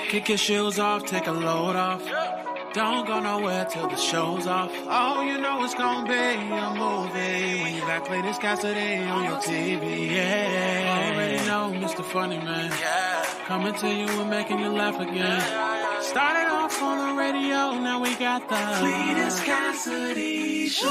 Kick your shoes off, take a load off. Don't go nowhere till the show's off. Oh, you know it's gonna be a movie when you got Cletus Cassidy on your TV. Yeah, already know Mr. Funny Man. Coming to you and making you laugh again. Started off on the radio, now we got the Cletus Cassidy Show.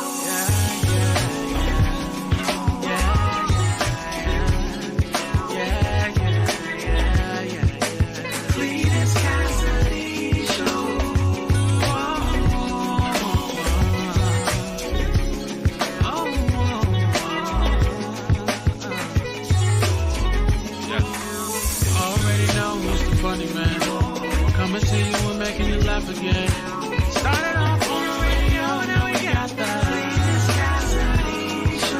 Again. Started off on the radio, now we got the Cletus Cassidy Show.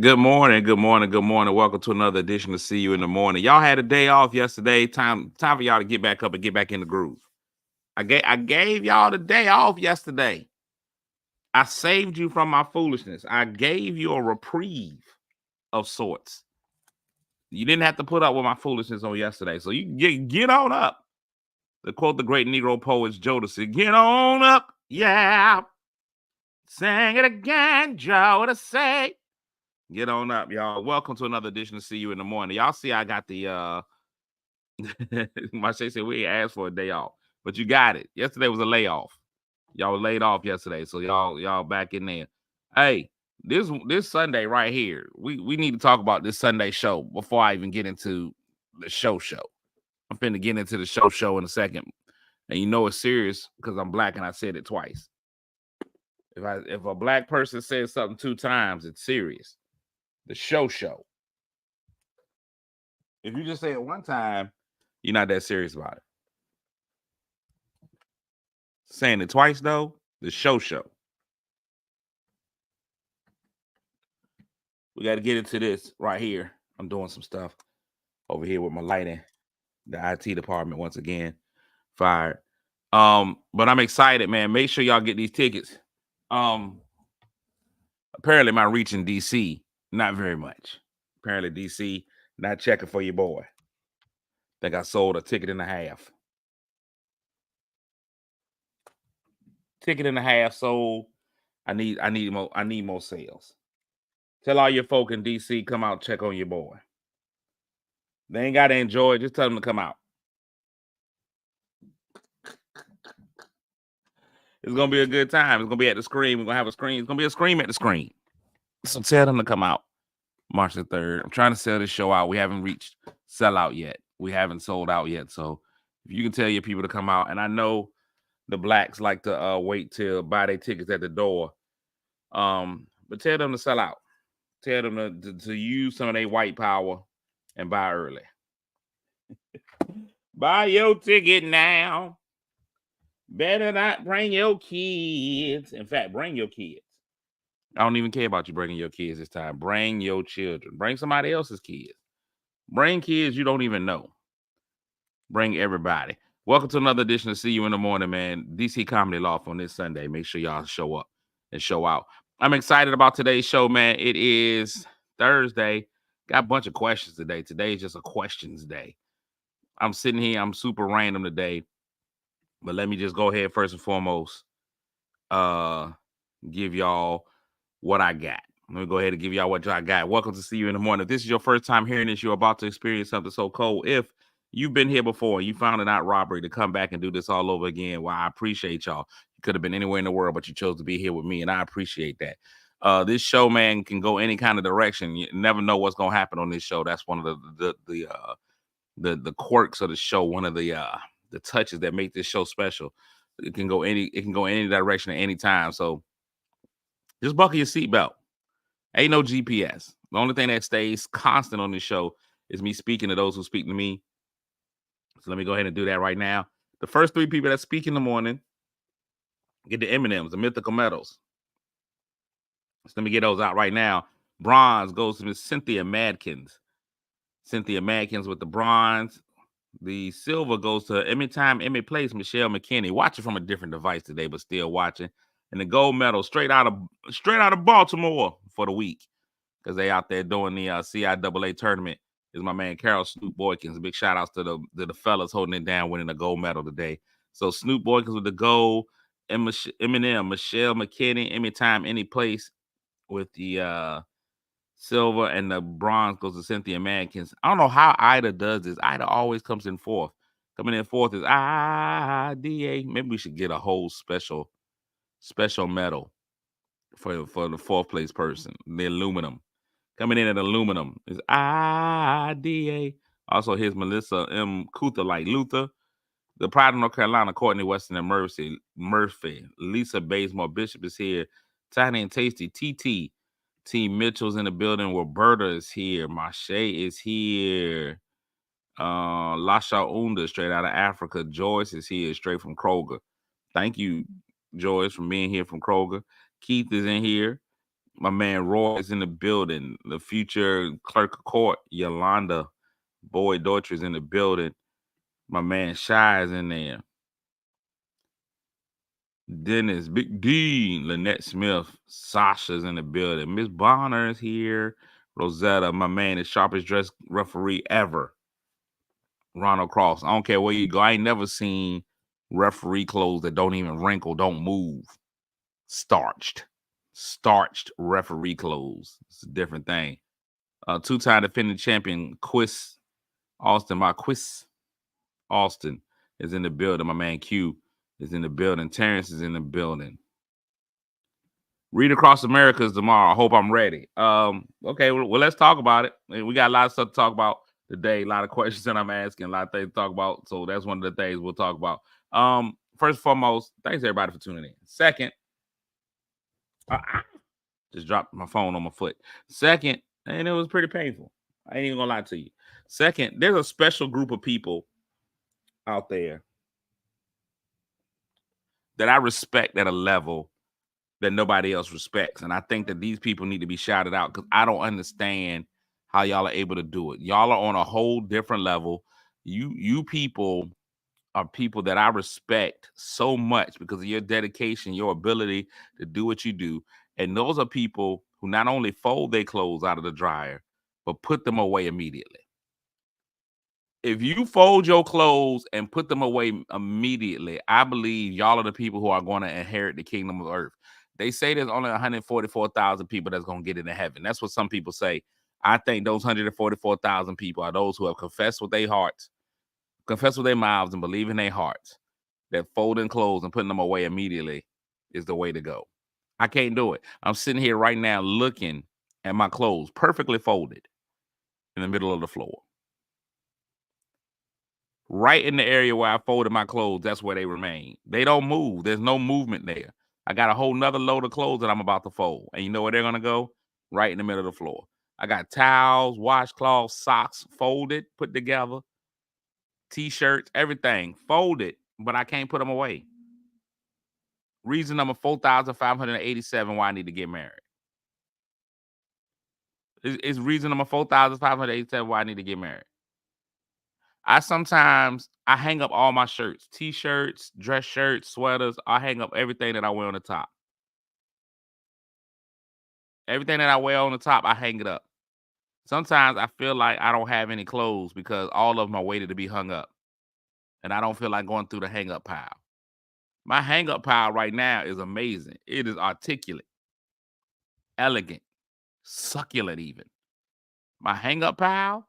Good morning, good morning, good morning. Welcome to another edition of See You in the Morning. Y'all had a day off yesterday. Time for y'all to get back up and get back in the groove. I gave y'all the day off yesterday. I saved you from my foolishness. I gave you a reprieve of sorts. You didn't have to put up with my foolishness on yesterday. So you get on up. To quote the great Negro poet Jodeci, get on up. Yeah. Sing it again, Jodeci. Get on up, y'all. Welcome to another edition of See You in the Morning. Y'all see I got the my Shay said we ain't asked for a day off, but you got it. Yesterday was a layoff. Y'all were laid off yesterday, so y'all back in there. Hey, this Sunday right here, we need to talk about this Sunday show before I even get into the show. I'm finna get into the show in a second, and you know it's serious because I'm black and I said it twice. If a black person says something 2 times, it's serious. The show. If you just say it 1 time, you're not that serious about it. Saying it twice, though, the show. We got to get into this right here. I'm doing some stuff over here with my lighting. The IT department, once again, fired. But I'm excited, man. Make sure y'all get these tickets. Apparently, my reach in D.C., not very much. Apparently, D.C., not checking for your boy. Think I sold a ticket and a half. Ticket and a half sold. I need more sales. Tell all your folk in DC, come out, check on your boy. They ain't got to enjoy it. Just tell them to come out. It's going to be a good time. It's going to be at the Scream. We're going to have a screen. It's going to be a Scream at the Scream. So tell them to come out March the 3rd. I'm trying to sell this show out. We haven't reached sellout yet. We haven't sold out yet. So if you can tell your people to come out, and I know the blacks like to wait till buy their tickets at the door. But tell them to sell out. Tell them to use some of their white power and buy early. Buy your ticket now. Better not bring your kids. In fact, bring your kids. I don't even care about you bringing your kids this time. Bring your children. Bring somebody else's kids. Bring kids you don't even know. Bring everybody. Welcome to another edition of See You in the Morning, man. DC Comedy Loft on this Sunday. Make sure y'all show up and show out. I'm excited about today's show, man. It is Thursday. Got a bunch of questions today. Today is just a questions day. I'm sitting here. I'm super random today. But let me just go ahead first and foremost. Give y'all what I got. Let me go ahead and give y'all what I got. Welcome to See You in the Morning. If this is your first time hearing this, you're about to experience something so cold. If you've been here before, you found it not robbery to come back and do this all over again, well, I appreciate y'all. You could have been anywhere in the world, but you chose to be here with me, and I appreciate that. This show, man, can go any kind of direction. You never know what's gonna happen on this show. That's one of the quirks of the show. One of the touches that make this show special. It can go any direction at any time. So just buckle your seatbelt. Ain't no GPS. The only thing that stays constant on this show is me speaking to those who speak to me. So let me go ahead and do that right now. The first 3 people that speak in the morning get the M&Ms, the mythical medals. So let me get those out right now. Bronze goes to Miss Cynthia Madkins. Cynthia Madkins with the bronze. The silver goes to Anytime Emmy Place, Michelle McKinney. Watching from a different device today, but still watching. and the gold medal straight out of Baltimore for the week because they out there doing the CIAA tournament. Is my man Carol Snoop Boykins. Big shout outs to the fellas holding it down, winning the gold medal today. So Snoop Boykins with the gold, Eminem, Michelle McKinney, anytime, any place with the silver, and the bronze goes to Cynthia Mankins. I don't know how Ida does this. Ida always comes in fourth. Coming in fourth is IDA. Maybe we should get a whole special medal for the fourth place person. The aluminum. Coming in at aluminum is IDA. Also, here's Melissa M. Kuther, like Luther. The Pride of North Carolina, Courtney Weston and Murphy. Lisa Bazemore Bishop is here. Tiny and Tasty, TT. T. Mitchell's in the building. Roberta is here. Mache is here. Lasha Unda, straight out of Africa. Joyce is here, straight from Kroger. Thank you, Joyce, for being here from Kroger. Keith is in here. My man Roy is in the building. The future clerk of court, Yolanda Boyd Deutscher, is in the building. My man Shy is in there. Dennis, Big D, Lynette Smith, Sasha's in the building. Miss Bonner is here. Rosetta, my man, the sharpest dressed referee ever. Ronald Cross. I don't care where you go. I ain't never seen referee clothes that don't even wrinkle, don't move. Starched referee clothes. It's a different thing. Two-time defending champion Quiz Austin. My Quiz Austin is in the building. My man Q is in the building. Terrence is in the building. Read Across America is tomorrow. I hope I'm ready. Okay, well, let's talk about it. We got a lot of stuff to talk about today. A lot of questions that I'm asking, a lot of things to talk about. So that's one of the things we'll talk about. First and foremost, thanks everybody for tuning in. Second, just dropped my phone on my foot. Second, and it was pretty painful. I ain't even gonna lie to you. Second, there's a special group of people out there that I respect at a level that nobody else respects. And I think that these people need to be shouted out because I don't understand how y'all are able to do it. Y'all are on a whole different level. You people are people that I respect so much because of your dedication, your ability to do what you do. And those are people who not only fold their clothes out of the dryer, but put them away immediately. If you fold your clothes and put them away immediately, I believe y'all are the people who are going to inherit the kingdom of earth. They say there's only 144,000 people that's going to get into heaven. That's what some people say. I think those 144,000 people are those who have confessed with their hearts, confessed with their mouths, and believe in their hearts that folding clothes and putting them away immediately is the way to go. I can't do it. I'm sitting here right now looking at my clothes perfectly folded in the middle of the floor. Right in the area where I folded my clothes, that's where they remain. They don't move. There's no movement there. I got a whole nother load of clothes that I'm about to fold. And you know where they're going to go? Right in the middle of the floor. I got towels, washcloths, socks folded, put together, T-shirts, everything folded, but I can't put them away. Reason number 4,587 why I need to get married. It's reason number 4,587 why I need to get married. I hang up all my shirts, T-shirts, dress shirts, sweaters. I hang up everything that I wear on the top. Everything that I wear on the top, I hang it up. Sometimes I feel like I don't have any clothes because all of them are waited to be hung up. And I don't feel like going through the hang up pile. My hang up pile right now is amazing. It is articulate, elegant, succulent even. My hang up pile,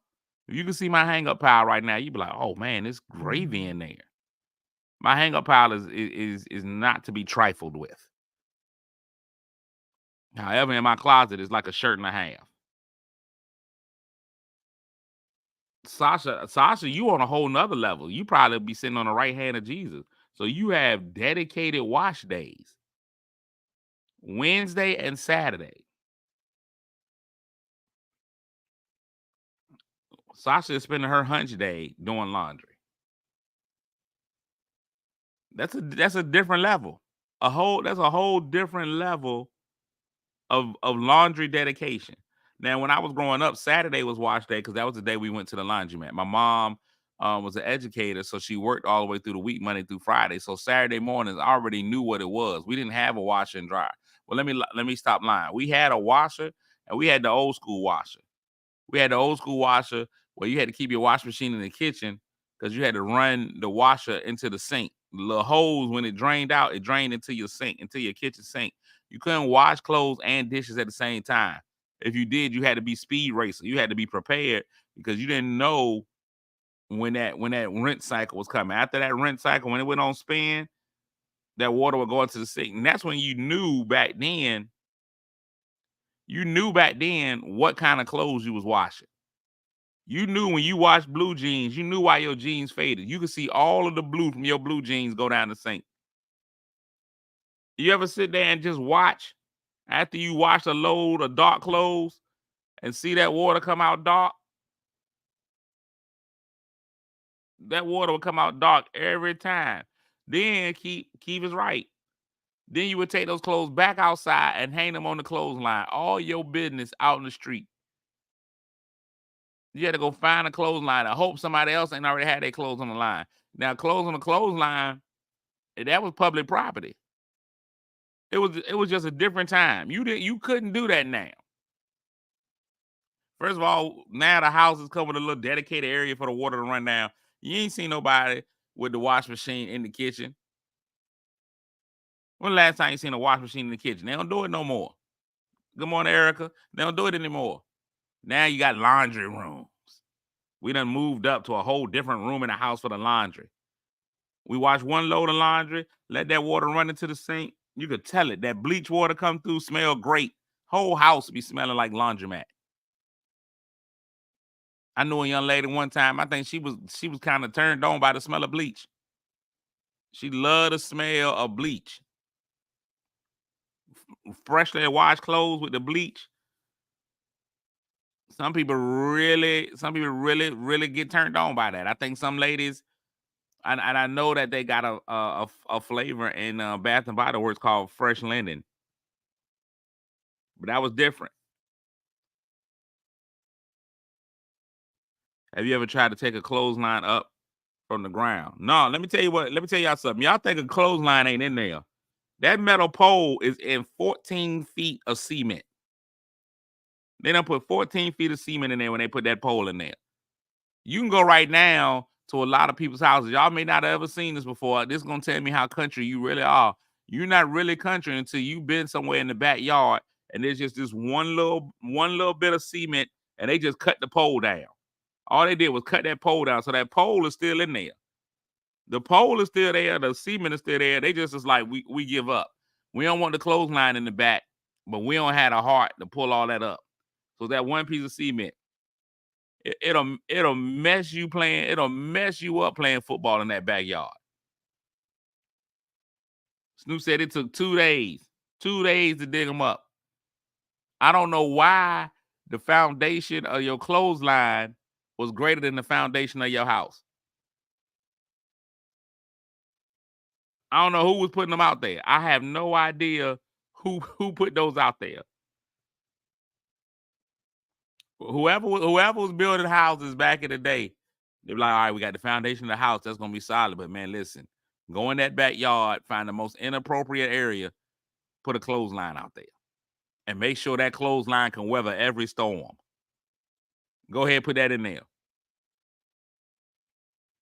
if you can see my hang up pile right now, you'd be like, oh man, there's gravy in there. My hang up pile is not to be trifled with. However, in my closet, it's like a shirt and a half. Sasha, you on a whole nother level. You probably be sitting on the right hand of Jesus. So you have dedicated wash days. Wednesday and Saturday. Sasha is spending her hunch day doing laundry. That's a different level. That's a whole different level of laundry dedication. Now, when I was growing up, Saturday was wash day because that was the day we went to the laundromat. My mom was an educator, so she worked all the way through the week, Monday through Friday. So Saturday mornings, I already knew what it was. We didn't have a washer and dryer. Well, let me stop lying. We had a washer, and we had the old school washer. We had the old school washer where you had to keep your wash machine in the kitchen because you had to run the washer into the sink. The little hose, when it drained out, it drained into your sink, into your kitchen sink. You couldn't wash clothes and dishes at the same time. If you did, you had to be speed racer. You had to be prepared because you didn't know when that rinse cycle was coming. After that rinse cycle, when it went on spin, that water would go into the sink. And that's when you knew back then what kind of clothes you was washing. You knew when you washed blue jeans, you knew why your jeans faded. You could see all of the blue from your blue jeans go down the sink. You ever sit there and just watch after you wash a load of dark clothes and see that water come out dark? That water would come out dark every time. Then Keith is right. Then you would take those clothes back outside and hang them on the clothesline. All your business out in the street. You had to go find a clothesline. I hope somebody else ain't already had their clothes on the line. Now, clothes on the clothesline, that was public property. It was just a different time. You couldn't do that now. First of all, now the houses come with a little dedicated area for the water to run down. You ain't seen nobody with the wash machine in the kitchen. When the last time you seen a wash machine in the kitchen? They don't do it no more. Good morning, Erica. They don't do it anymore. Now you got laundry rooms. We done moved up to a whole different room in the house for the laundry. We wash one load of laundry, let that water run into the sink. You could tell it. That bleach water come through, smell great. Whole house be smelling like laundromat. I knew a young lady one time. I think she was kind of turned on by the smell of bleach. She loved the smell of bleach. Freshly washed clothes with the bleach. Some people really get turned on by that. I think some ladies, and I know that they got a flavor in Bath and Body Works called Fresh Linen, but that was different. Have you ever tried to take a clothesline up from the ground? No. Let me tell you what. Let me tell y'all something. Y'all think a clothesline ain't in there? That metal pole is in 14 feet of cement. They done put 14 feet of cement in there when they put that pole in there. You can go right now to a lot of people's houses. Y'all may not have ever seen this before. This is gonna tell me how country you really are. You're not really country until you've been somewhere in the backyard and there's just this one little bit of cement and they just cut the pole down. All they did was cut that pole down. So that pole is still in there. The pole is still there. The cement is still there. They just is like, we give up. We don't want the clothesline in the back, but we don't have the heart to pull all that up. So that one piece of cement, it'll mess you up playing football in that backyard. Snoop said it took 2 days. 2 days to dig them up. I don't know why the foundation of your clothesline was greater than the foundation of your house. I don't know who was putting them out there. I have no idea who put those out there. Whoever was building houses back in the day, they were like, all right, we got the foundation of the house. That's going to be solid. But man, listen, go in that backyard, find the most inappropriate area, put a clothesline out there. And make sure that clothesline can weather every storm. Go ahead, put that in there.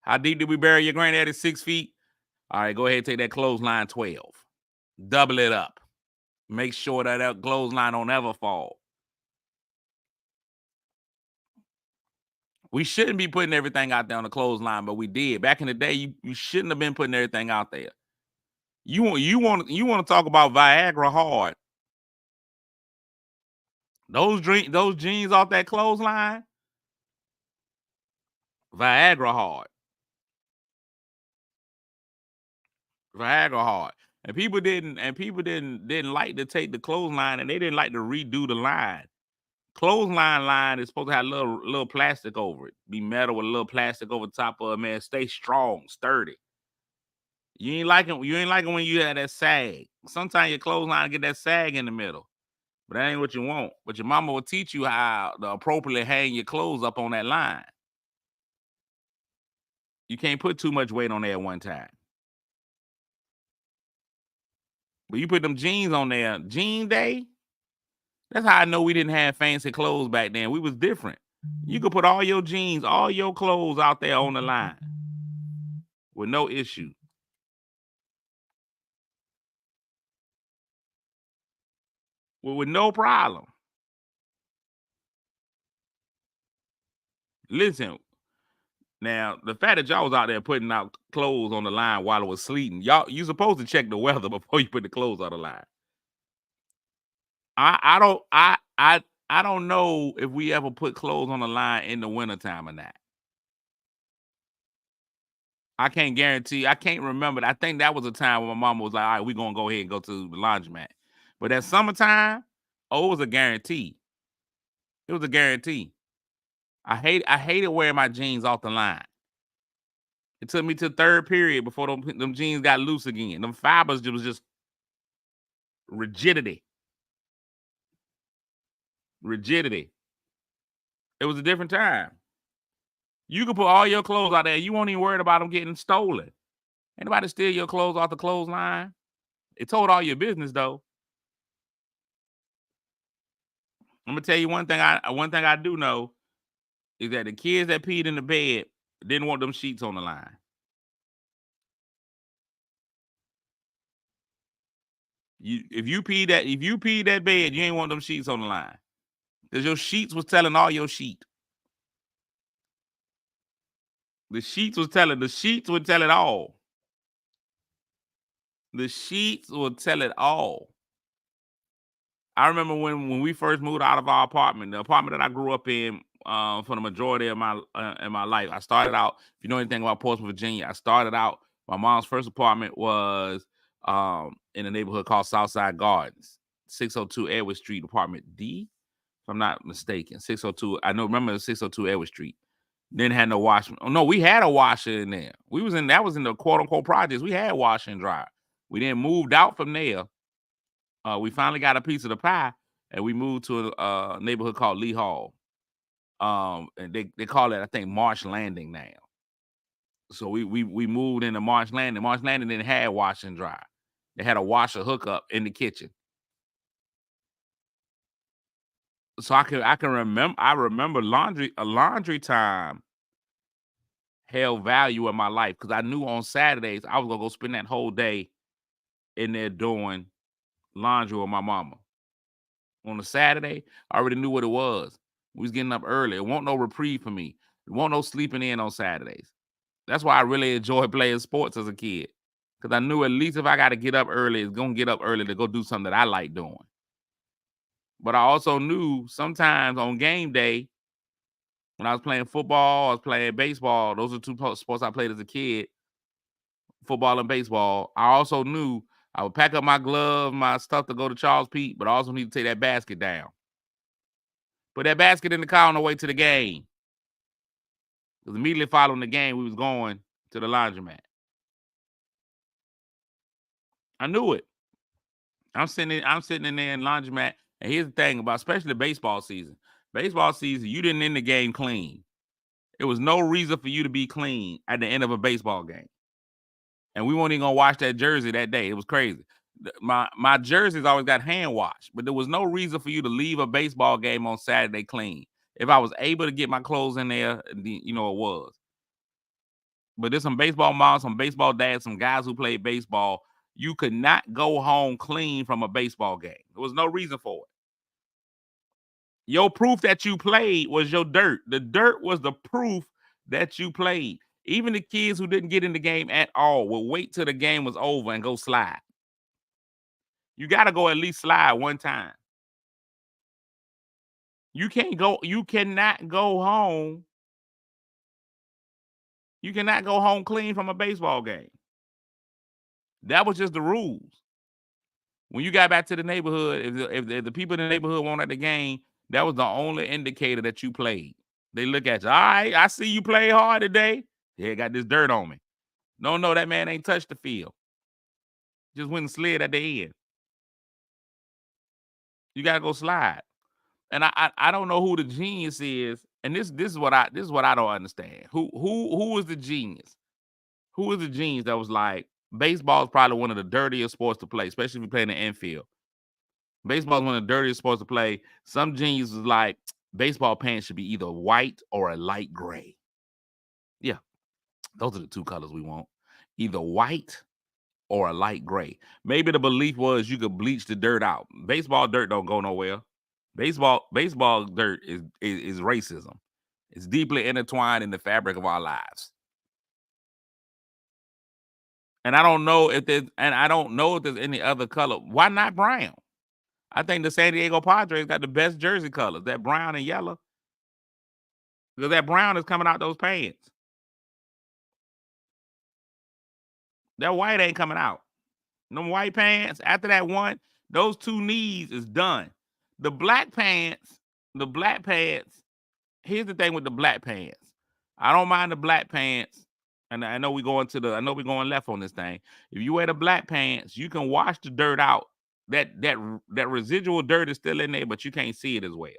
How deep did we bury your granddaddy? 6 feet? All right, go ahead and take that clothesline 12. Double it up. Make sure that clothesline don't ever fall. We shouldn't be putting everything out there on the clothesline, but we did. Back in the day, you shouldn't have been putting everything out there. You want to talk about Viagra hard. Those jeans off that clothesline, Viagra hard. Viagra hard. And people didn't like to take the clothesline and they didn't like to redo the line. Clothesline line is supposed to have little plastic over it. Be metal with a little plastic over top of it, man. Stay strong, sturdy. You ain't like it when you had that sag. Sometimes your clothesline get that sag in the middle. But that ain't what you want. But your mama will teach you how to appropriately hang your clothes up on that line. You can't put too much weight on there at one time. But you put them jeans on there, jean day. That's how I know we didn't have fancy clothes back then. We was different. You could put all your jeans, all your clothes out there on the line with no issue. With no problem. Listen, now the fact that y'all was out there putting out clothes on the line while it was sleeting, you supposed to check the weather before you put the clothes on the line. I don't know if we ever put clothes on the line in the wintertime or not. I can't guarantee. I can't remember. I think that was a time when my mama was like, all right, we're gonna go ahead and go to the laundromat. But that summertime, it was a guarantee. It was a guarantee. I hated wearing my jeans off the line. It took me to third period before them jeans got loose again. Them fibers was just rigidity. Rigidity. It was a different time. You could put all your clothes out there. You won't even worried about them getting stolen. Anybody steal your clothes off the clothesline? It told all your business though. I'm gonna tell you one thing I do know is that the kids that peed in the bed didn't want them sheets on the line. If you peed that bed, you ain't want them sheets on the line. Because your sheets was telling all your sheet. The sheets would tell it all. The sheets would tell it all. I remember when we first moved out of our apartment, the apartment that I grew up in for the majority of my in my life. I started out, if you know anything about Portsmouth, Virginia, I started out, my mom's first apartment was in a neighborhood called Southside Gardens, 602 Edward Street, apartment D, if I'm not mistaken. 602, remember 602 Edward Street. Didn't have no washer. Oh, no, we had a washer in there. That was in the quote unquote projects. We had washer and dryer. We then moved out from there. We finally got a piece of the pie, and we moved to a neighborhood called Lee Hall. And they call it, I think, Marsh Landing now. So we moved into Marsh Landing. Marsh Landing didn't have wash and dry. They had a washer hookup in the kitchen. So I can remember. I remember laundry time held value in my life because I knew on Saturdays I was gonna go spend that whole day in there doing laundry with my mama. On a Saturday, I already knew what it was. We was getting up early. It won't no reprieve for me. It won't no sleeping in on Saturdays. That's why I really enjoyed playing sports as a kid. Because I knew at least if I got to get up early, it's going to get up early to go do something that I like doing. But I also knew sometimes on game day, when I was playing football, I was playing baseball. Those are two sports I played as a kid, football and baseball. I also knew I would pack up my glove, my stuff to go to Charles Pete, but I also need to take that basket down. Put that basket in the car on the way to the game. Because immediately following the game, we was going to the laundromat. I knew it. I'm sitting in there in laundromat. And here's the thing about especially baseball season. Baseball season, you didn't end the game clean. There was no reason for you to be clean at the end of a baseball game. And we weren't even gonna wash that jersey that day. It was crazy. My jerseys always got hand washed, but there was no reason for you to leave a baseball game on Saturday clean. If I was able to get my clothes in there, it was. But there's some baseball moms, some baseball dads, some guys who played baseball. You could not go home clean from a baseball game. There was no reason for it. Your proof that you played was your dirt. The dirt was the proof that you played. Even the kids who didn't get in the game at all would wait till the game was over and go slide. You got to go at least slide one time. You cannot go home. You cannot go home clean from a baseball game. That was just the rules. When you got back to the neighborhood, if the people in the neighborhood weren't at the game, that was the only indicator that you played. They look at you. All right, I see you play hard today. Yeah, got this dirt on me. No, that man ain't touched the field. Just went and slid at the end. You gotta go slide. And I don't know who the genius is. And this is what I don't understand. Who is the genius? Who was the genes that was like, baseball is probably one of the dirtiest sports to play, especially if you play in the infield. Baseball is one of the dirtiest sports to play. Some genius was like, baseball pants should be either white or a light gray. Yeah, those are the two colors we want. Either white or a light gray. Maybe the belief was you could bleach the dirt out. Baseball dirt don't go nowhere. Baseball dirt is racism. It's deeply intertwined in the fabric of our lives. And I don't know if there's any other color. Why not brown? I think the San Diego Padres got the best jersey colors, that brown and yellow. Because that brown is coming out those pants. That white ain't coming out. Them white pants, after that one, those two knees is done. The black pants, here's the thing with the black pants. I don't mind the black pants. And I know we're going left on this thing. If you wear the black pants, you can wash the dirt out. That residual dirt is still in there, but you can't see it as well.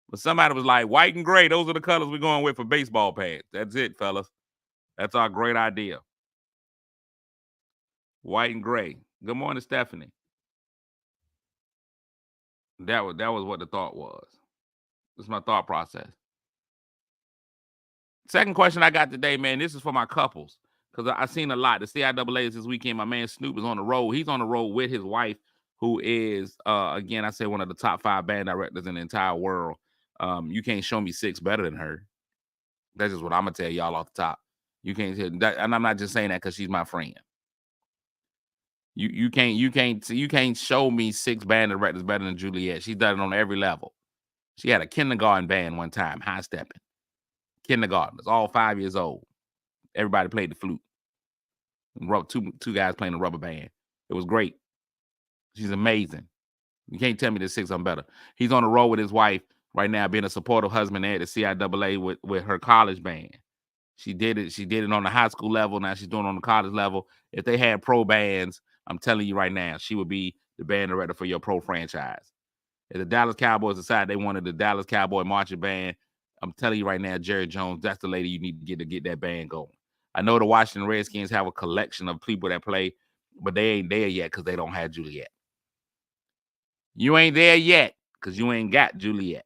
But somebody was like, white and gray, those are the colors we're going with for baseball pants. That's it, fellas. That's our great idea. White and gray. Good morning, Stephanie. That was what the thought was. That's my thought process. Second question I got today, man. This is for my couples because I seen a lot. The CIAAs this weekend. My man Snoop is on the road. He's on the road with his wife, who is again, I say one of the top 5 band directors in the entire world. You can't show me 6 better than her. That's just what I'm gonna tell y'all off the top. You can't, and I'm not just saying that because she's my friend. You can't show me 6 band directors better than Juliet. She's done it on every level. She had a kindergarten band one time, high stepping. Kindergartners, all 5 years old. Everybody played the flute. Two guys playing the rubber band. It was great. She's amazing. You can't tell me the 6 I'm better. He's on the road with his wife right now, being a supportive husband at the CIAA with her college band. She did it on the high school level. Now she's doing it on the college level. If they had pro bands, I'm telling you right now, she would be the band director for your pro franchise. If the Dallas Cowboys decide they wanted the Dallas Cowboy marching band, I'm telling you right now, Jerry Jones, that's the lady you need to get that band going. I know the Washington Redskins have a collection of people that play, but they ain't there yet because they don't have Juliet. You ain't there yet because you ain't got Juliet.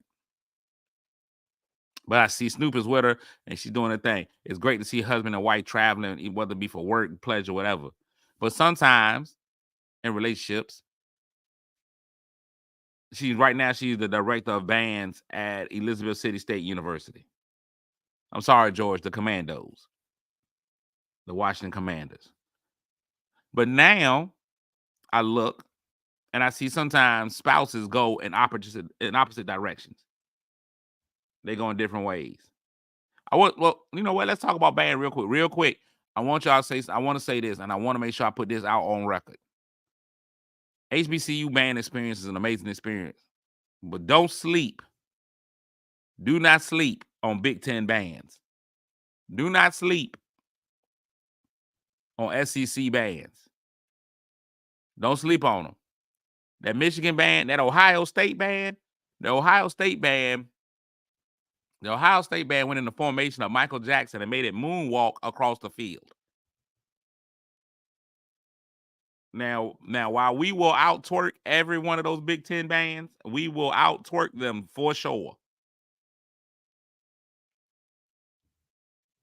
But I see Snoop is with her and she's doing her thing. It's great to see husband and wife traveling, whether it be for work, pleasure, whatever. But sometimes in relationships, she's the director of bands at Elizabeth City State University. I'm sorry, George, the Commandos, the Washington Commanders. But now I look and I see sometimes spouses go in opposite directions. They go in different ways. Well, you know what? Let's talk about band real quick. I want y'all to say, I want to say this, and I want to make sure I put this out on record. HBCU band experience is an amazing experience, but don't sleep. Do not sleep on Big Ten bands. Do not sleep on SEC bands. Don't sleep on them. That Michigan band, that Ohio State band, the Ohio State band went in the formation of Michael Jackson and made it moonwalk across the field. Now, while we will out-twerk every one of those Big Ten bands, we will out-twerk them for sure.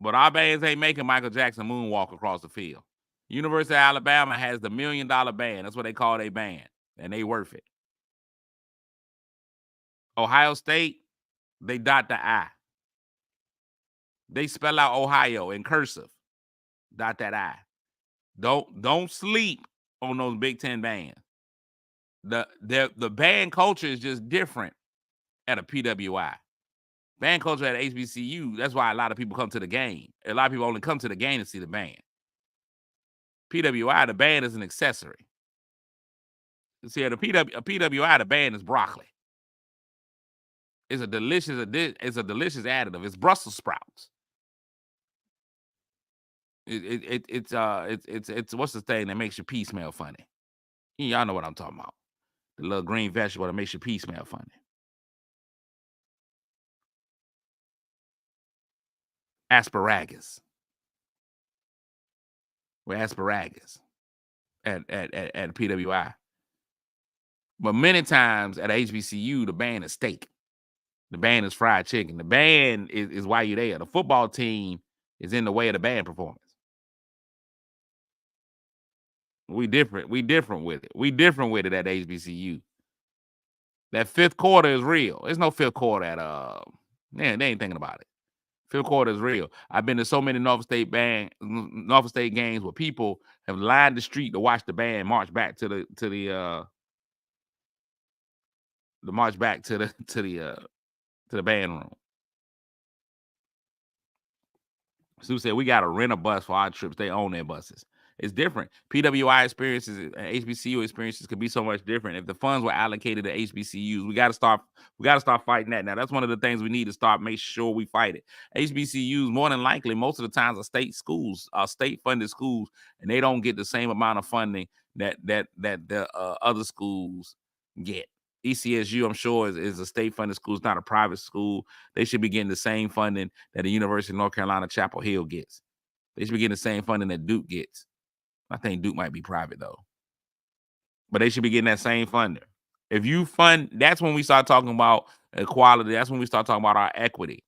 But our bands ain't making Michael Jackson moonwalk across the field. University of Alabama has the $1 million band. That's what they call their band, and they worth it. Ohio State, they dot the I. They spell out Ohio in cursive. Dot that I. Don't sleep on those Big Ten bands. The band culture is just different at a PWI. Band culture at HBCU, that's why a lot of people come to the game. A lot of people only come to the game to see the band. PWI, the band is an accessory. See, at a PWI, the band is broccoli. It's a delicious additive. It's Brussels sprouts. It's what's the thing that makes your pee smell funny? Y'all know what I'm talking about. The little green vegetable that makes your pee smell funny. Asparagus. with asparagus at PWI. But many times at HBCU, the band is steak. The band is fried chicken. The band is why you're there. The football team is in the way of the band performance. We different. We different with it. We different with it at HBCU. That fifth quarter is real. There's no fifth quarter at man, they ain't thinking about it. Fifth quarter is real. I've been to so many Norfolk State games where people have lined the street to watch the band march back to the band room. Sue said we got to rent a bus for our trips. They own their buses. It's different. PWI experiences and HBCU experiences could be so much different. If the funds were allocated to HBCUs, we got to start fighting that. Now, that's one of the things we need to start make sure we fight it. HBCUs, more than likely, most of the times are state schools, are state-funded schools, and they don't get the same amount of funding that the other schools get. ECSU, I'm sure, is a state-funded school. It's not a private school. They should be getting the same funding that the University of North Carolina Chapel Hill gets. They should be getting the same funding that Duke gets. I think Duke might be private, though. But they should be getting that same funding. If you fund, that's when we start talking about equality. That's when we start talking about our equity.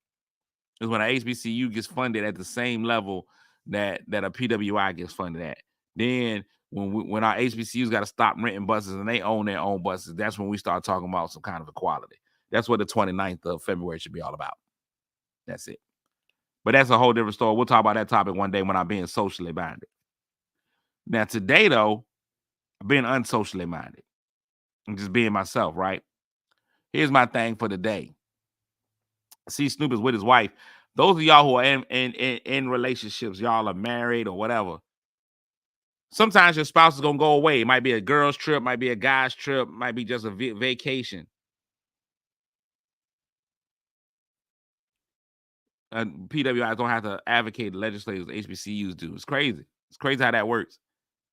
Is when an HBCU gets funded at the same level that a PWI gets funded at. Then when our HBCUs got to stop renting buses and they own their own buses, that's when we start talking about some kind of equality. That's what the 29th of February should be all about. That's it. But that's a whole different story. We'll talk about that topic one day when I'm being socially minded. Now, today, though, I'm being unsocially minded. I'm just being myself, right? Here's my thing for the day. See, Snoop is with his wife. Those of y'all who are in relationships, y'all are married or whatever. Sometimes your spouse is going to go away. It might be a girl's trip, might be a guy's trip, might be just a vacation. And PWIs don't have to advocate the legislators, HBCUs do. It's crazy. It's crazy how that works.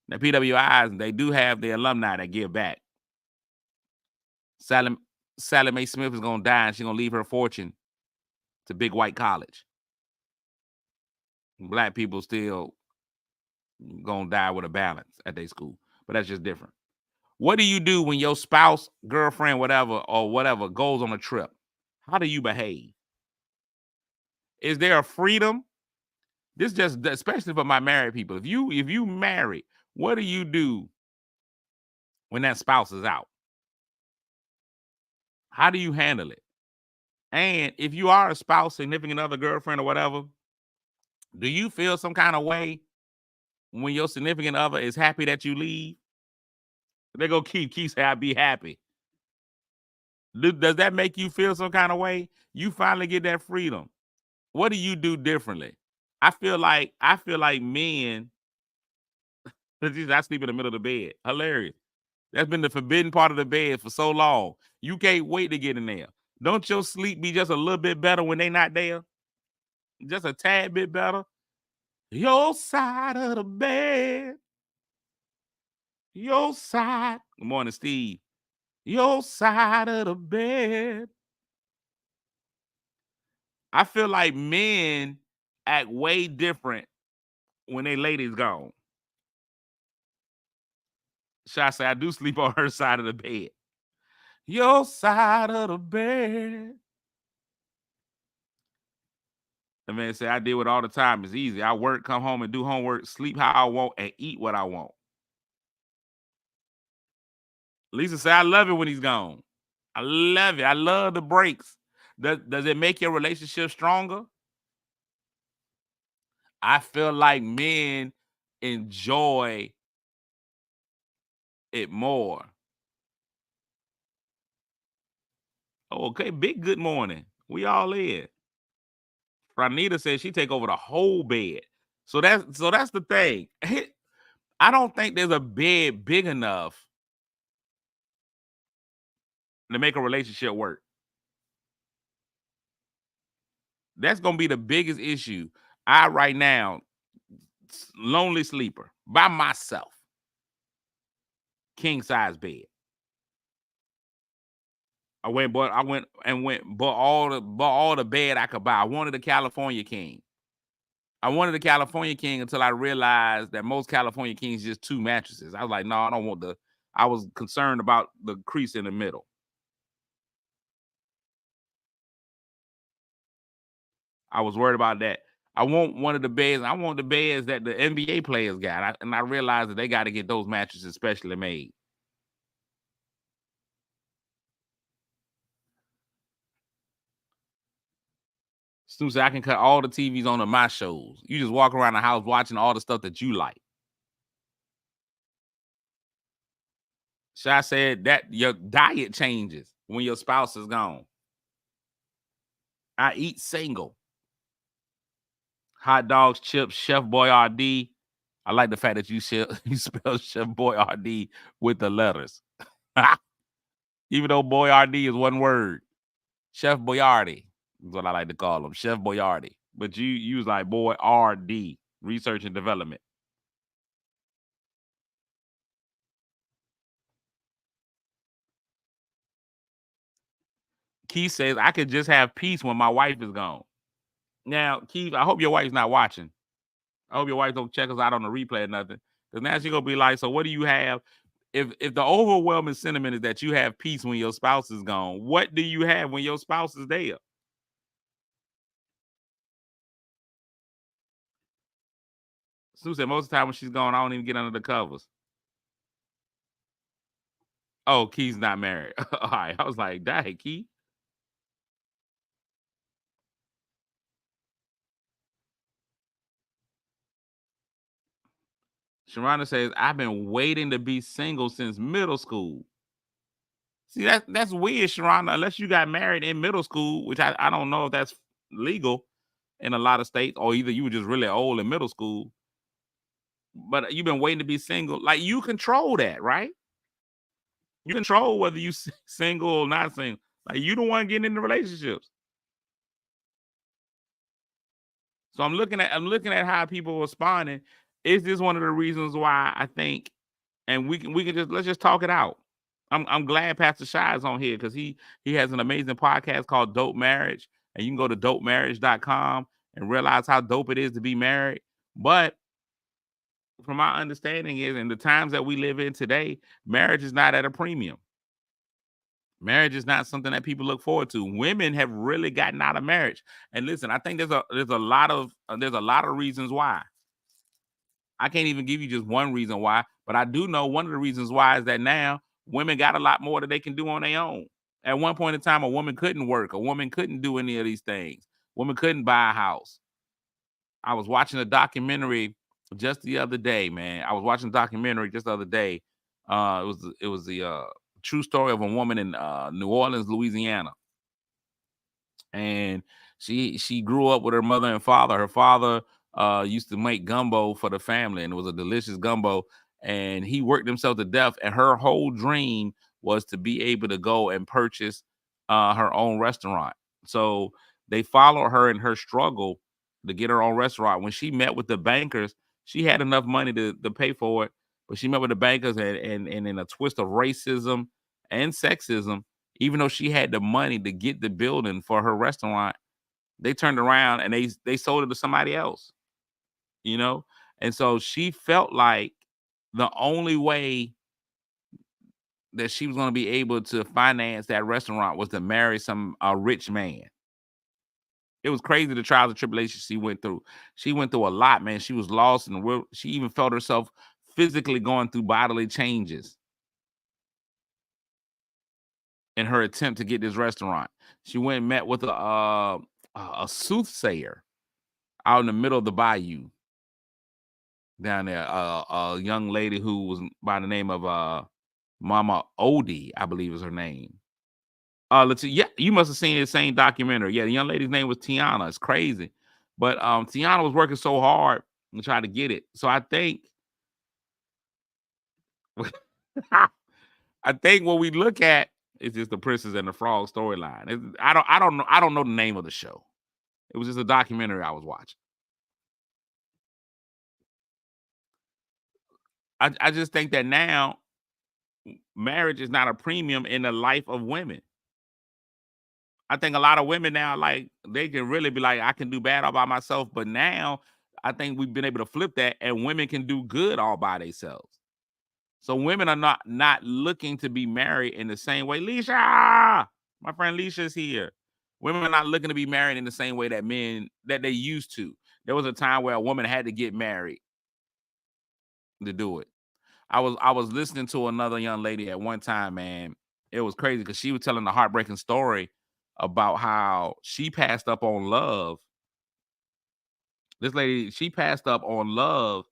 Now, PWIs, they do have the alumni that give back. Sally Mae Smith is going to die, and she's going to leave her fortune to Big White College. Black people still going to die with a balance at their school, but that's just different. What do you do when your spouse, girlfriend, whatever goes on a trip? How do you behave? Is there a freedom? This just, especially for my married people. If you married, what do you do when that spouse is out? How do you handle it? And if you are a spouse, significant other, girlfriend, or whatever, do you feel some kind of way when your significant other is happy that you leave? They go keep say, I'll be happy. Does that make you feel some kind of way? You finally get that freedom. What do you do differently? I feel like men, I sleep in the middle of the bed. Hilarious. That's been the forbidden part of the bed for so long. You can't wait to get in there. Don't your sleep be just a little bit better when they not there? Just a tad bit better? Your side of the bed. Your side. Good morning, Steve. Your side of the bed. I feel like men act way different when they ladies gone. Should I say I do sleep on her side of the bed? Your side of the bed. The man said, I deal with it all the time. It's easy. I work, come home and do homework, sleep how I want, and eat what I want. Lisa said, I love it when he's gone. I love it. I love the breaks. Does it make your relationship stronger? I feel like men enjoy it more. Okay, big good morning. We all in. Ranita says she take over the whole bed. So that's the thing. I don't think there's a bed big enough to make a relationship work. That's gonna be the biggest issue. I right now, lonely sleeper by myself, king size bed. I went and bought all the bed I could buy. I wanted a California king. I wanted a California King until I realized that most California Kings just 2 mattresses. I was like, no, I don't want the. I was concerned about the crease in the middle. I was worried about that. I want one of the beds. I want the beds that the NBA players got. And I realized that they got to get those mattresses specially made. Stu said I can cut all the TVs on to my shows. You just walk around the house watching all the stuff that you like. Shy said that your diet changes when your spouse is gone. I eat single. Hot dogs, chips, Chef Boyardee. I like the fact that you spell Chef Boyardee with the letters. Even though Boyardee is one word. Chef Boyardee is what I like to call him. Chef Boyardee. But you use like Boy RD, research and development. Keith says I could just have peace when my wife is gone. Now, Keith, I hope your wife's not watching. I hope your wife don't check us out on the replay or nothing. Because now she's gonna be like, so what do you have? If the overwhelming sentiment is that you have peace when your spouse is gone, what do you have when your spouse is there? Sue said most of the time when she's gone, I don't even get under the covers. Oh, Keith's not married. All right. I was like, dang, Keith. Sharana says, I've been waiting to be single since middle school. See, that's weird, Sharana, unless you got married in middle school, which I don't know if that's legal in a lot of states, or either you were just really old in middle school. But you've been waiting to be single. Like you control that, right? You control whether you single or not single. Like you don't want to get into relationships. So I'm looking at how people are responding. Is this one of the reasons why I think, and we can just let's just talk it out. I'm glad Pastor Shy is on here because he has an amazing podcast called Dope Marriage, and you can go to dopemarriage.com and realize how dope it is to be married. But from my understanding is in the times that we live in today, marriage is not at a premium. Marriage is not something that people look forward to. Women have really gotten out of marriage. And listen, I think there's a lot of reasons why. I can't even give you just one reason why, but I do know one of the reasons why is that now women got a lot more that they can do on their own. At one point in time, a woman couldn't work. A woman couldn't do any of these things. Woman couldn't buy a house. I was watching a documentary just the other day, man. I was watching a documentary just the other day. It was the true story of a woman in New Orleans, Louisiana, and she grew up with her mother and father. Her father used to make gumbo for the family, and it was a delicious gumbo. And he worked himself to death. And her whole dream was to be able to go and purchase her own restaurant. So they followed her in her struggle to get her own restaurant. When she met with the bankers, she had enough money to pay for it, but she met with the bankers and in a twist of racism and sexism, even though she had the money to get the building for her restaurant, they turned around and they sold it to somebody else, you know? And so she felt like the only way that she was going to be able to finance that restaurant was to marry a rich man. It was crazy the trials and tribulations she went through. She went through a lot, man. She was lost in the world. She even felt herself physically going through bodily changes in her attempt to get this restaurant. She went and met with a soothsayer out in the middle of the bayou down there. A young lady who was by the name of Mama Odie, I believe is her name. Yeah, you must have seen the same documentary. Yeah, the young lady's name was Tiana. It's crazy, but Tiana was working so hard to try to get it. So I think, I think what we look at is just the Princess and the Frog storyline. I don't know the name of the show. It was just a documentary I was watching. I just think that now marriage is not a premium in the life of women. I think a lot of women now, like, they can really be like, I can do bad all by myself. But now I think we've been able to flip that, and women can do good all by themselves. So women are not looking to be married in the same way. Leisha, my friend Leisha's here. Women are not looking to be married in the same way that men that they used to. There was a time where a woman had to get married to do it. I was listening to another young lady at one time, man. It was crazy because she was telling the heartbreaking story about how she passed up on love. This lady, she passed up on love.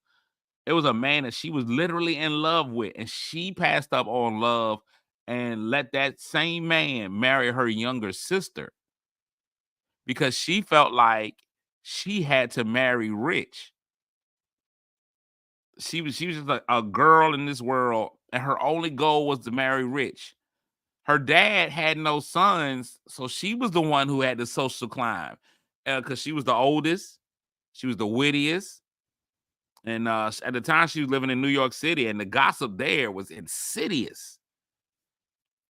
It was a man that she was literally in love with, and she passed up on love and let that same man marry her younger sister because she felt like she had to marry rich. She was just a girl in this world, and her only goal was to marry rich. Her dad had no sons, so she was the one who had the social climb because she was the oldest, she was the wittiest, and at the time she was living in New York City, and the gossip there was insidious.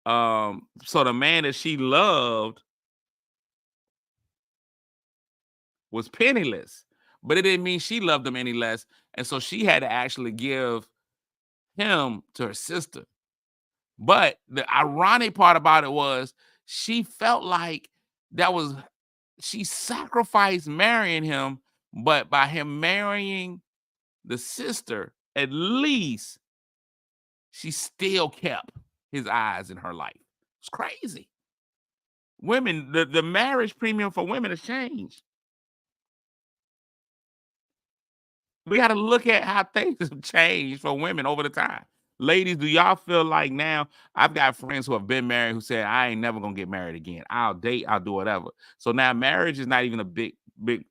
So the man that she loved was penniless, but it didn't mean she loved him any less, and so she had to actually give him to her sister. But the ironic part about it was she felt like that was she sacrificed marrying him, but by him marrying the sister, at least she still kept his eyes in her life. It's crazy. Women, the marriage premium for women has changed. We got to look at how things have changed for women over the time. Ladies, do y'all feel like now? I've got friends who have been married who said, I ain't never gonna get married again. I'll date, I'll do whatever. So now marriage is not even a big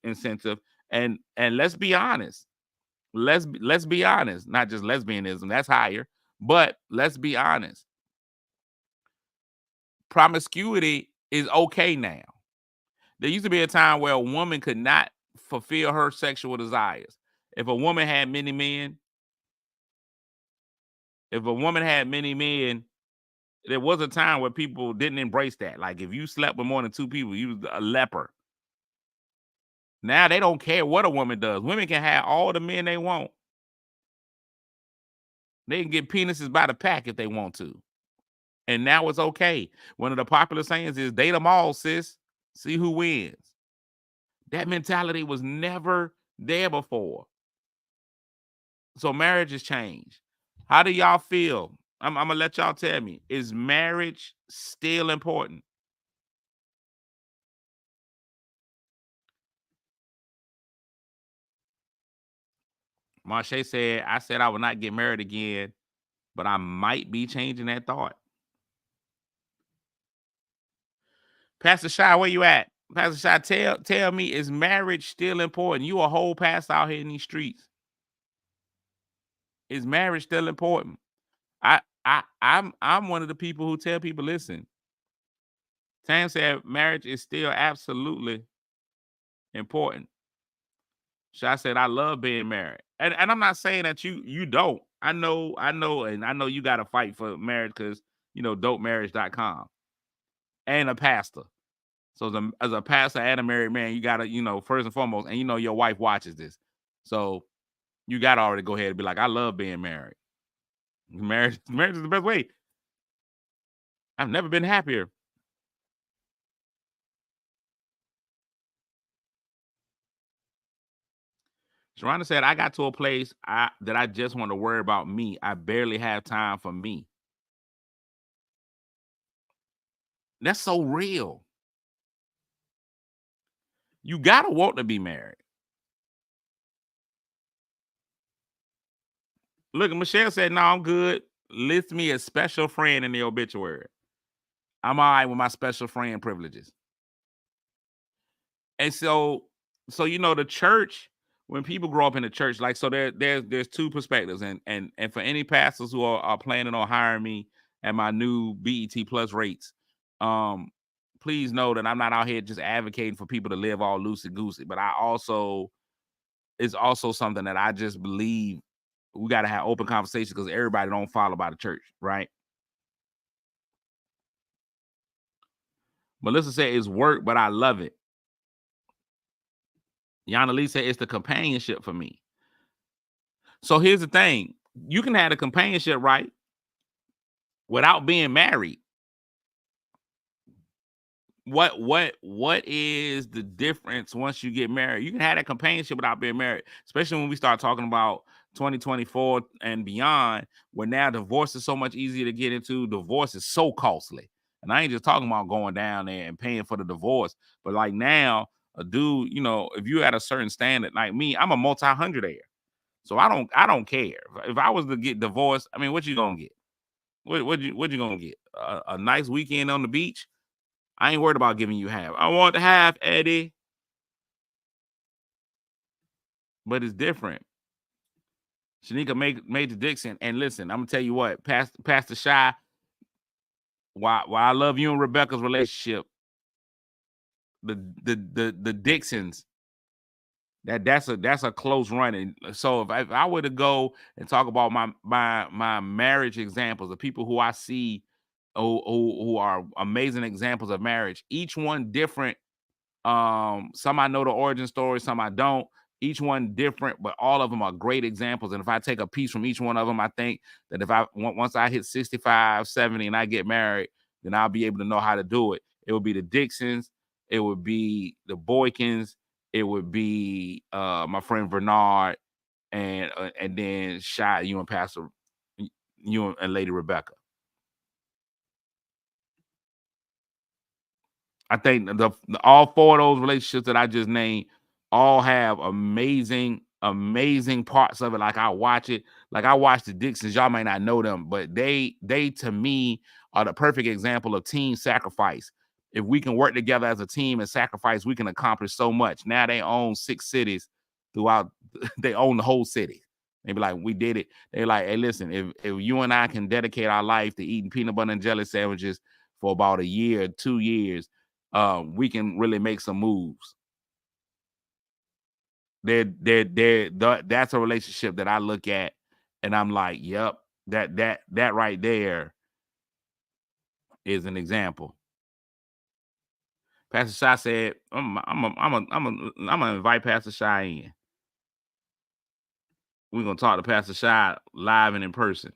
incentive. And let's be honest. Let's be honest, not just lesbianism, that's higher, but let's be honest. Promiscuity is okay now. There used to be a time where a woman could not fulfill her sexual desires. If a woman had many men, if a woman had many men, there was a time where people didn't embrace that. Like if you slept with more than two people, you was a leper. Now they don't care what a woman does. Women can have all the men they want. They can get penises by the pack if they want to. And now it's okay. One of the popular sayings is date them all, sis. See who wins. That mentality was never there before. So marriage has changed. How do y'all feel? I'm gonna let y'all tell me. Is marriage still important? Marche said, I said I would not get married again, but I might be changing that thought. Pastor Shy, where you at? Pastor Shy, tell me, is marriage still important? You a whole pastor out here in these streets. Is marriage still important? I'm one of the people who tell people, listen, Tam said marriage is still absolutely important. Shy said, I love being married. And I'm not saying that you don't. I know, and I know you got to fight for marriage because dopemarriage.com and a pastor. So as a pastor and a married man, you gotta, first and foremost, and your wife watches this. So you gotta already go ahead and be like, I love being married. Marriage is the best way. I've never been happier. Sharonda said, I got to a place that I just want to worry about me. I barely have time for me. That's so real. You gotta want to be married. Look, Michelle said, no, I'm good. List me a special friend in the obituary. I'm all right with my special friend privileges. And so the church, when people grow up in the church, like so there's two perspectives. And for any pastors who are planning on hiring me at my new BET Plus rates, please know that I'm not out here just advocating for people to live all loosey goosey, but it's also something that I just believe we got to have open conversations because everybody don't follow by the church, right? Melissa said it's work, but I love it. Yana Lee said it's the companionship for me. So here's the thing: you can have a companionship, right, without being married. What is the difference once you get married? You can have that companionship without being married, especially when we start talking about 2024 and beyond, where now divorce is so much easier to get into. Divorce is so costly. And I ain't just talking about going down there and paying for the divorce, but like now, a dude, if you at a certain standard, like me, I'm a multi-hundredaire. So I don't care. If I was to get divorced, I mean, what you gonna get? What you gonna get? A nice weekend on the beach? I ain't worried about giving you half. I want the half, Eddie. But it's different. Shanika Major Dixon. And listen, I'm gonna tell you what, Pastor Shy, while I love you and Rebecca's relationship, the Dixons, that's a close run. And so if I were to go and talk about my marriage examples, the people who I see who are amazing examples of marriage, each one different. Some I know the origin story, some I don't. Each one different, but all of them are great examples. And if I take a piece from each one of them, I think that once I hit 65, 70 and I get married, then I'll be able to know how to do it. It would be the Dixons, it would be the Boykins, it would be my friend Bernard, and then Shy, you and Pastor, you and Lady Rebecca. I think all four of those relationships that I just named all have amazing parts of it. Like I watch it, like I watch the Dixons. Y'all might not know them, but they to me are the perfect example of team sacrifice. If we can work together as a team and sacrifice, we can accomplish so much. Now they own 6 cities throughout. They own the whole city. They be like, we did it. They're like, hey, listen, if you and I can dedicate our life to eating peanut butter and jelly sandwiches for about a year, 2 years, we can really make some moves. That's a relationship that I look at and I'm like, yep, that right there is an example. Pastor Shy said, I'm gonna invite Pastor Shy in. We're gonna talk to Pastor Shy live and in person.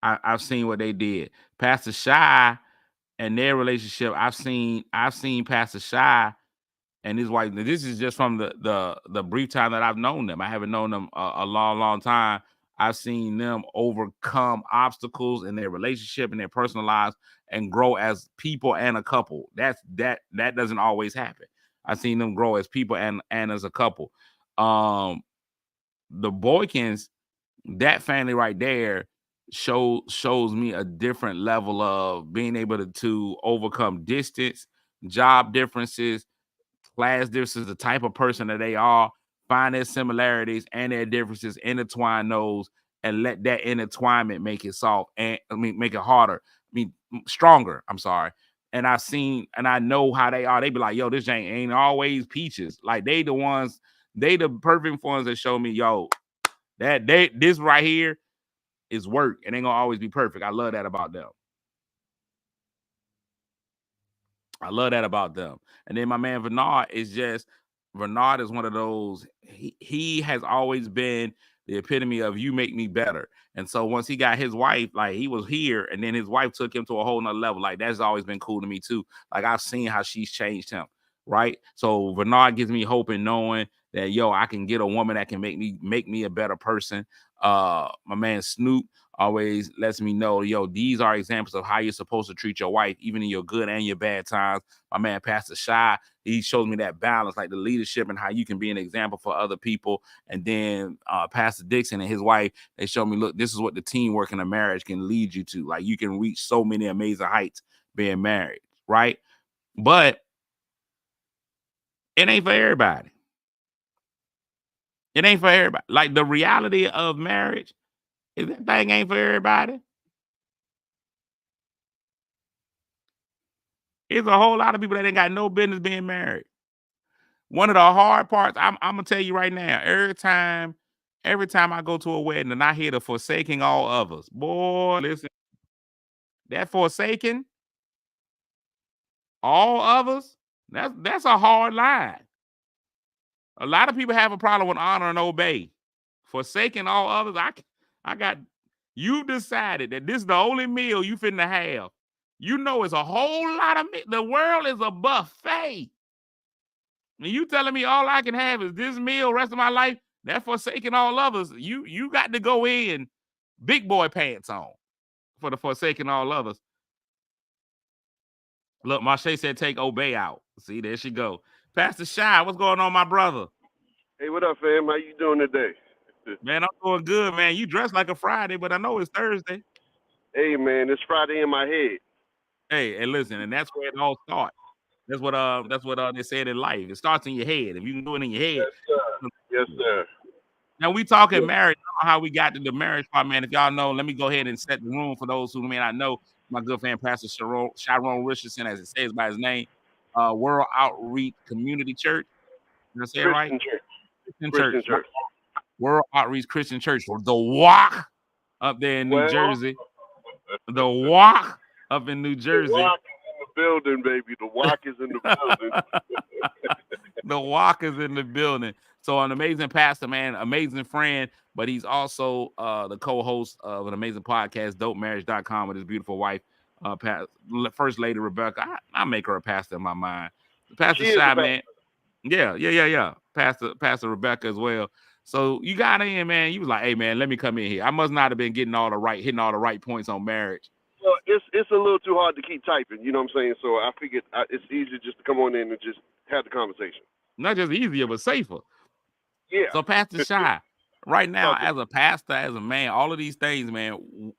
I've seen what they did. Pastor Shy and their relationship, I've seen Pastor Shy and his wife. This is just from the brief time that I've known them. I haven't known them a long time. I've seen them overcome obstacles in their relationship and their personal lives and grow as people and a couple. That doesn't always happen. I've seen them grow as people and as a couple. The Boykins, that family right there shows me a different level of being able to overcome distance, job differences, class differences, the type of person that they are, find their similarities and their differences, intertwine those, and let that intertwinement make it soft and make it harder. Stronger. I'm sorry. And I've seen and I know how they are. They be like, yo, this ain't always peaches. Like they the perfect ones that show me, yo, this right here is work. It ain't gonna always be perfect. I love that about them. And then my man Bernard is one of those. He has always been the epitome of you make me better. And so once he got his wife, like he was here, and then his wife took him to a whole nother level. Like that's always been cool to me too. Like I've seen how she's changed him. Right. So Bernard gives me hope in knowing that I can get a woman that can make me a better person. My man Snoop always lets me know, these are examples of how you're supposed to treat your wife, even in your good and your bad times. My man Pastor Shy, he shows me that balance, like the leadership and how you can be an example for other people. And then Pastor Dixon and his wife, they show me, look, this is what the teamwork in a marriage can lead you to. Like you can reach so many amazing heights being married, right? But it ain't for everybody. It ain't for everybody. Like the reality of marriage is that thing ain't for everybody. It's a whole lot of people that ain't got no business being married. One of the hard parts, I'm gonna tell you right now, every time I go to a wedding and I hear the forsaking all others, boy, listen, that forsaking all others, That's a hard line. A lot of people have a problem with honor and obey. Forsaking all others, I got you decided that this is the only meal you finna have. You know it's a whole lot of the world is a buffet. And you telling me all I can have is this meal rest of my life? That forsaking all others. You got to go in big boy pants on for the forsaking all others. Look, Marsha said take obey out. See, there she go. Pastor Shy, what's going on, my brother? Hey, what up, fam? How you doing today? Man, I'm doing good, man. You dressed like a Friday, but I know it's Thursday. Hey, man, it's Friday in my head. Hey, and listen, and that's where it all starts. That's what they said in life. It starts in your head. If you can do it in your head. Yes, sir. Yes, sir. Now we talking marriage. I don't know how we got to the marriage part, man. If y'all know, let me go ahead and set the room for those who may not know. My good friend, Pastor Sharon Richardson, as it says by his name, World Outreach Community Church. Did I say it right? Christian Church. World Outreach Christian Church. The Walk up there in New Jersey. The Walk up in New Jersey. The Walk is in the building, baby. The Walk is in the building. The Walk is in the building. So an amazing pastor, man, amazing friend, but he's also the co-host of an amazing podcast, dopemarriage.com, with his beautiful wife, First Lady Rebecca. I make her a pastor in my mind. Pastor Shy, man. Yeah. Pastor Rebecca as well. So you got in, man. You was like, hey, man, let me come in here. I must not have been hitting all the right points on marriage. Well, it's a little too hard to keep typing. You know what I'm saying? So I figured it's easier just to come on in and just have the conversation. Not just easier, but safer. Yeah. So Pastor Shy, right now, as a pastor, as a man, all of these things, man,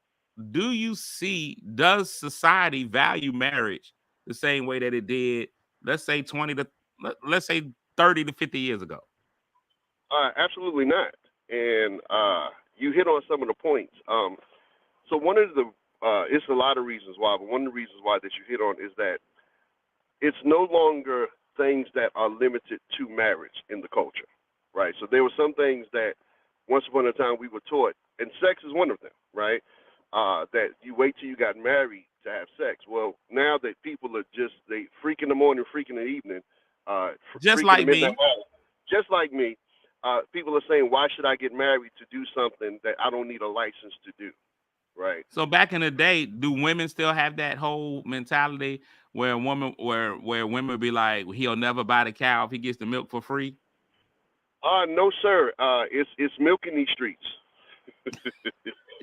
does society value marriage the same way that it did, let's say 30 to 50 years ago? Absolutely not. And you hit on some of the points. So one of the, it's a lot of reasons why, but one of the reasons why that you hit on is that it's no longer things that are limited to marriage in the culture, right? So there were some things that once upon a time we were taught, and sex is one of them, right? That you wait till you got married to have sex. Well, now that people are they freak in the morning, freak in the evening, just like me. Just like me, people are saying, why should I get married to do something that I don't need a license to do? Right. So back in the day, do women still have that whole mentality where women would be like, he'll never buy the cow if he gets the milk for free? No, sir. It's milk in these streets.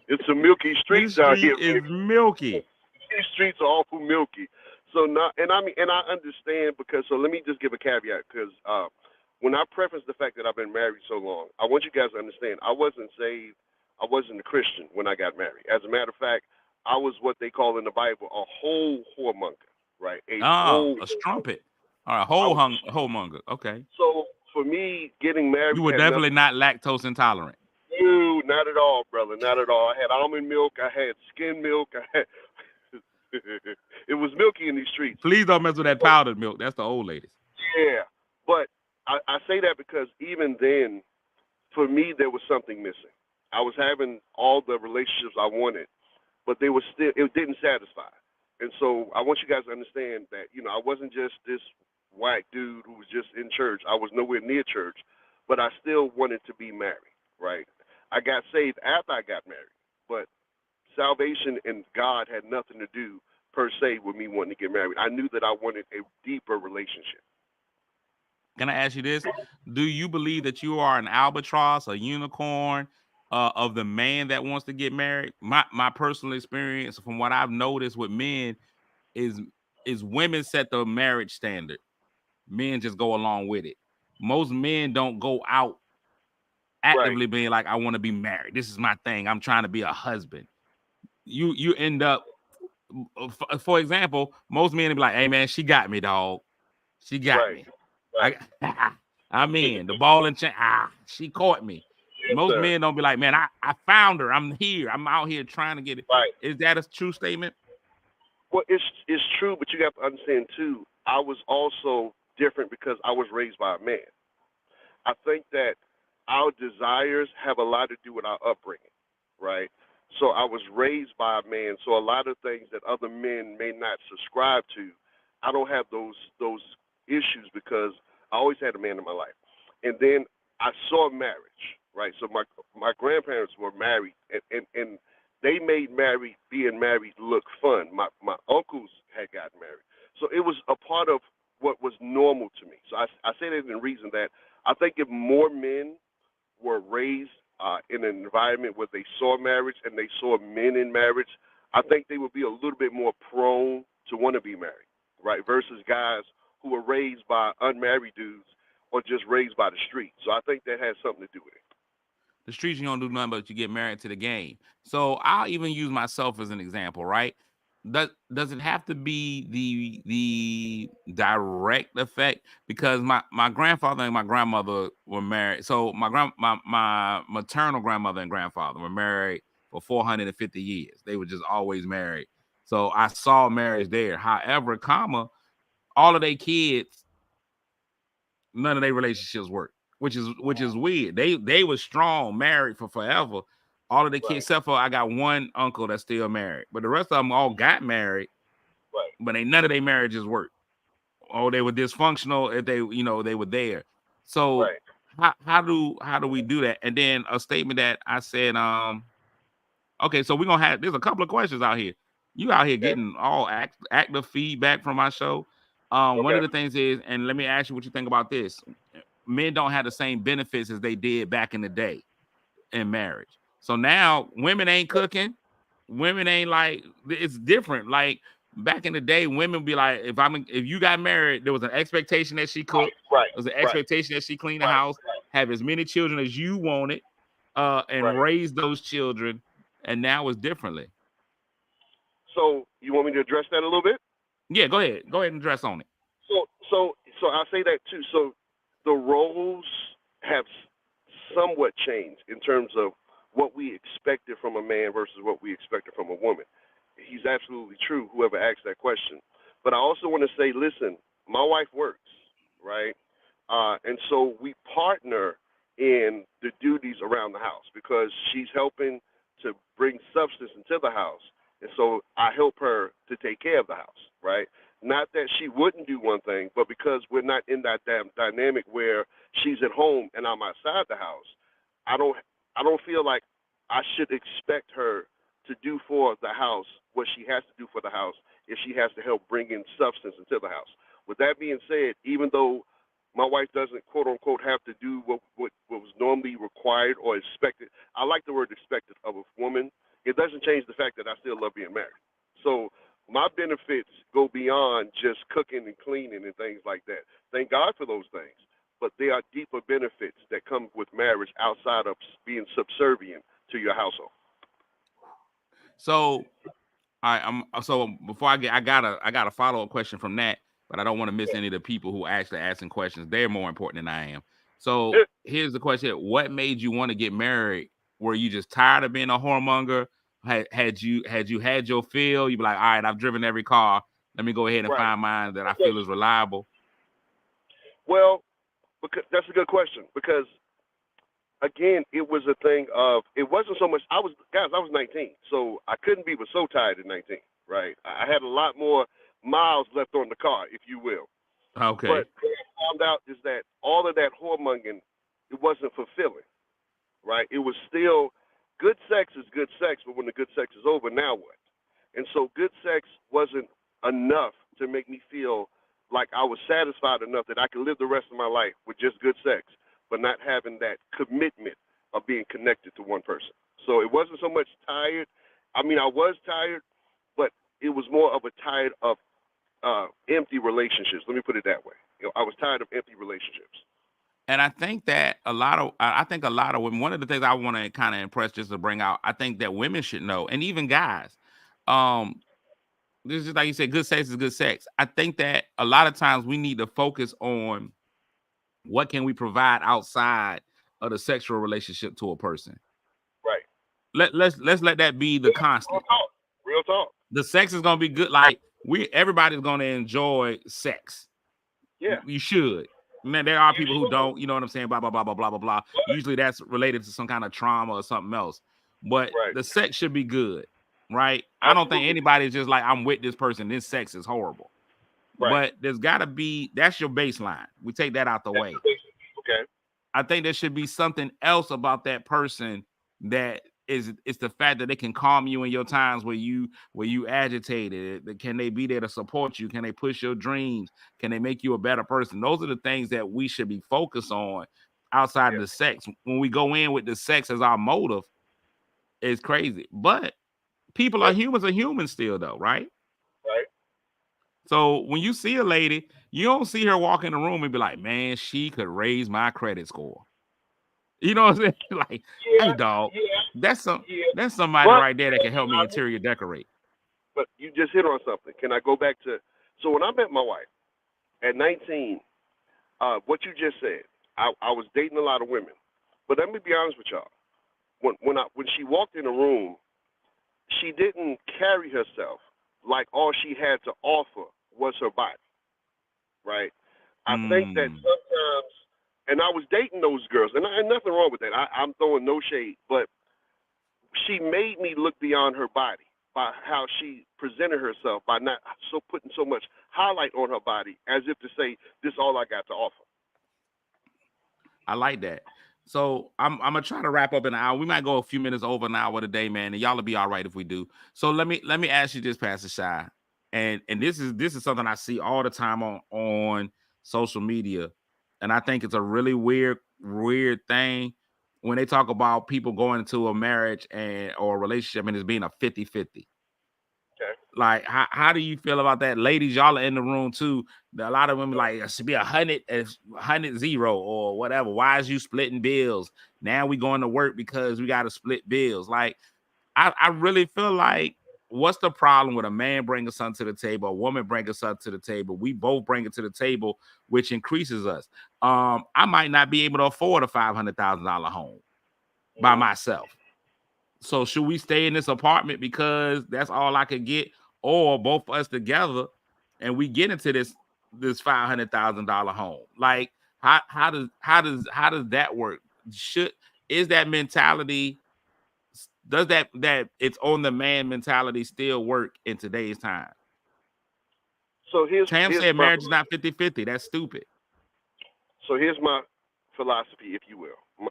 It's a milky streets out here. It's milky. These streets are awful milky. So I understand because let me just give a caveat because when I preface the fact that I've been married so long, I want you guys to understand I wasn't saved. I wasn't a Christian when I got married. As a matter of fact, I was what they call in the Bible a whole whoremonger, right? A strumpet. All right, whoremonger. Okay. So for me, getting married, you were definitely not lactose intolerant. No, not at all, brother. Not at all. I had almond milk. I had skim milk. It was milky in these streets. Please don't mess with that powdered milk. That's the old ladies. Yeah, but I say that because even then, for me, there was something missing. I was having all the relationships I wanted, but it didn't satisfy. And so I want you guys to understand that, I wasn't just this white dude who was just in church. I was nowhere near church, but I still wanted to be married, right? I got saved after I got married, but salvation and God had nothing to do per se with me wanting to get married. I knew that I wanted a deeper relationship. Can I ask you this? Do you believe that you are an albatross, a unicorn, of the man that wants to get married? My personal experience from what I've noticed with men is women set the marriage standard. Men just go along with it. Most men don't go out actively being like, I want to be married. This is my thing. I'm trying to be a husband. You end up, for example, most men be like, hey man, she got me, dog. She got me. Right. I'm in the ball and chain. She caught me. Yes, most men don't be like, man, I found her. I'm here. I'm out here trying to get it. Right. Is that a true statement? Well, it's true, but you have to understand too, I was also different because I was raised by a man. I think that our desires have a lot to do with our upbringing, right? So I was raised by a man, so a lot of things that other men may not subscribe to, I don't have those issues because I always had a man in my life. And then I saw marriage, right? So my grandparents were married, and they made being married look fun. My uncles had gotten married. So it was a part of what was normal to me. So I say that in the reason that I think if more men were raised in an environment where they saw marriage and they saw men in marriage, I think they would be a little bit more prone to want to be married, right? Versus guys who were raised by unmarried dudes or just raised by the street. So I think that has something to do with it. The streets, you don't do nothing but you get married to the game. So I'll even use myself as an example, right? Does it have to be the direct effect? Because my grandfather and my grandmother were married. So my maternal grandmother and grandfather were married for 450 years. They were just always married. So I saw marriage there. However, all of their kids, none of their relationships worked, which is weird. They were strong, married for forever. All of the kids, except for I got one uncle that's still married, but the rest of them all got married. Right. But none of their marriages worked. Oh, they were dysfunctional if they were there. So how do we do that? And then a statement that I said, okay, so there's a couple of questions out here. You out here getting all active feedback from my show. One of the things is, and let me ask you what you think about this. Men don't have the same benefits as they did back in the day in marriage. So now women ain't cooking. Women ain't like, it's different. Like back in the day, women be like, if you got married, there was an expectation that she cooked. Right. There was an expectation that she cleaned the house, have as many children as you wanted, and raise those children. And now it's differently. So you want me to address that a little bit? Yeah, go ahead. Go ahead and address on it. So I say that too. So the roles have somewhat changed in terms of what we expected from a man versus what we expected from a woman. He's absolutely true, whoever asked that question. But I also want to say, listen, my wife works, right? And so we partner in the duties around the house because she's helping to bring substance into the house. And so I help her to take care of the house, right? Not that she wouldn't do one thing, but because we're not in that damn dynamic where she's at home and I'm outside the house, I don't feel like I should expect her to do for the house what she has to do for the house if she has to help bring in substance into the house. With that being said, even though my wife doesn't quote unquote have to do what was normally required or expected, I like the word expected of a woman. It doesn't change the fact that I still love being married. So my benefits go beyond just cooking and cleaning and things like that. Thank God for those things. But there are deeper benefits that come with marriage outside of being subservient to your household. So so before I got a follow-up question from that, but I don't want to miss any of the people who actually asking questions. They're more important than I am. So here's the question. What made you want to get married? Were you just tired of being a whoremonger? Had you had your fill? You'd be like, all right, I've driven every car. Let me go ahead and find mine that I feel is reliable. Well, because that's a good question. Because again, it was a thing of, it wasn't so much, I was 19, so I couldn't be so tired at 19, right? I had a lot more miles left on the car, if you will. Okay. But what I found out is that all of that whoremongering, it wasn't fulfilling, right? It was still, good sex is good sex, but when the good sex is over, now what? And so good sex wasn't enough to make me feel like I was satisfied enough that I could live the rest of my life with just good sex, but not having that commitment of being connected to one person. So it wasn't so much tired. I mean, I was tired, but it was more of a tired of empty relationships. Let me put it that way. I was tired of empty relationships. And I think that a lot of women, one of the things I want to kind of impress just to bring out, I think that women should know, and even guys, this is just like you said, good sex is good sex. I think that a lot of times we need to focus on what can we provide outside of the sexual relationship to a person. Right. Let's let that be the constant. Real talk. The sex is gonna be good. Like everybody's gonna enjoy sex. Yeah. You should. Man, there are people who don't, you know what I'm saying? Blah, blah, blah, blah, blah, blah, blah. Usually that's related to some kind of trauma or something else. But the sex should be good, right? Absolutely. I don't think anybody's just like, I'm with this person, this sex is horrible. But there's got to be, that's your baseline. We take that out the way. Okay. I think there should be something else about that person that is it's the fact that they can calm you in your times where you agitated. Can they be there to support you? Can they push your dreams? Can they make you a better person? Those are the things that we should be focused on outside of the sex. When we go in with the sex as our motive, it's crazy. But people are humans still, though, right? Right. So when you see a lady, you don't see her walk in the room and be like, man, she could raise my credit score. You know what I'm saying? Like, hey, dog, that's somebody right there that can help me interior decorate. But you just hit on something. Can I go back to, so when I met my wife at 19, what you just said, I was dating a lot of women. But let me be honest with y'all. When she walked in the room, she didn't carry herself like all she had to offer was her body, right? I think that sometimes, and I was dating those girls, and nothing wrong with that. I'm throwing no shade, but she made me look beyond her body by how she presented herself, by not putting so much highlight on her body as if to say, this is all I got to offer. I like that. So I'm gonna try to wrap up in an hour. We might go a few minutes over an hour today, man, and y'all will be all right if we do. So let me ask you this, Pastor Shy, and this is something I see all the time on social media, and I think it's a really weird thing when they talk about people going into a marriage or a relationship and it's being a 50-50. Like, how do you feel about that? Ladies, y'all are in the room too. A lot of women like, it should be 100-0 or whatever. Why is you splitting bills? Now we going to work because we got to split bills. Like, I really feel like, what's the problem with a man bringing something to the table, a woman bringing something to the table? We both bring it to the table, which increases us. I might not be able to afford a $500,000 home by myself. So should we stay in this apartment because that's all I could get, or both of us together and we get into this $500,000 home? Like, how does that work? Is that mentality, does that it's on the man mentality still work in today's time? So Tam said marriage is not 50-50. That's stupid. So here's my philosophy, if you will.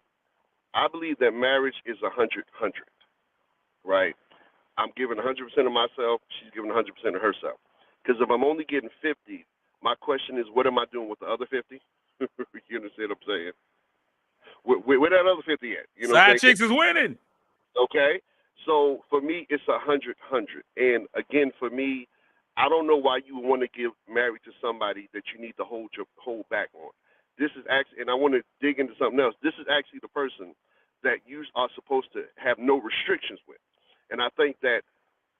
I believe that marriage is 100-100. Right? I'm giving 100% of myself. She's giving 100% of herself. Because if I'm only getting 50, my question is, what am I doing with the other 50? You understand what I'm saying? Where that other 50 at? You know, Side chicks is winning. Okay? So for me, it's 100-100. And again, for me, I don't know why you want to give marriage to somebody that you need to hold back on. This is actually, and I want to dig into something else. This is actually the person that you are supposed to have no restrictions with. And I think that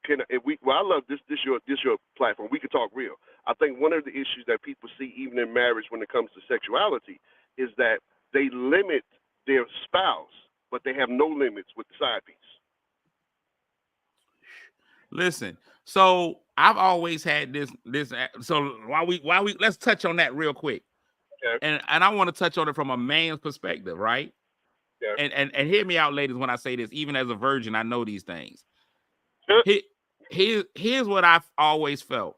I love this your platform. We can talk real. I think one of the issues that people see even in marriage when it comes to sexuality is that they limit their spouse, but they have no limits with the side piece. Listen, so I've always had this. So while we let's touch on that real quick. Okay. And I want to touch on it from a man's perspective, right? Yeah. And hear me out, ladies, when I say this. Even as a virgin, I know these things. Here's what I've always felt.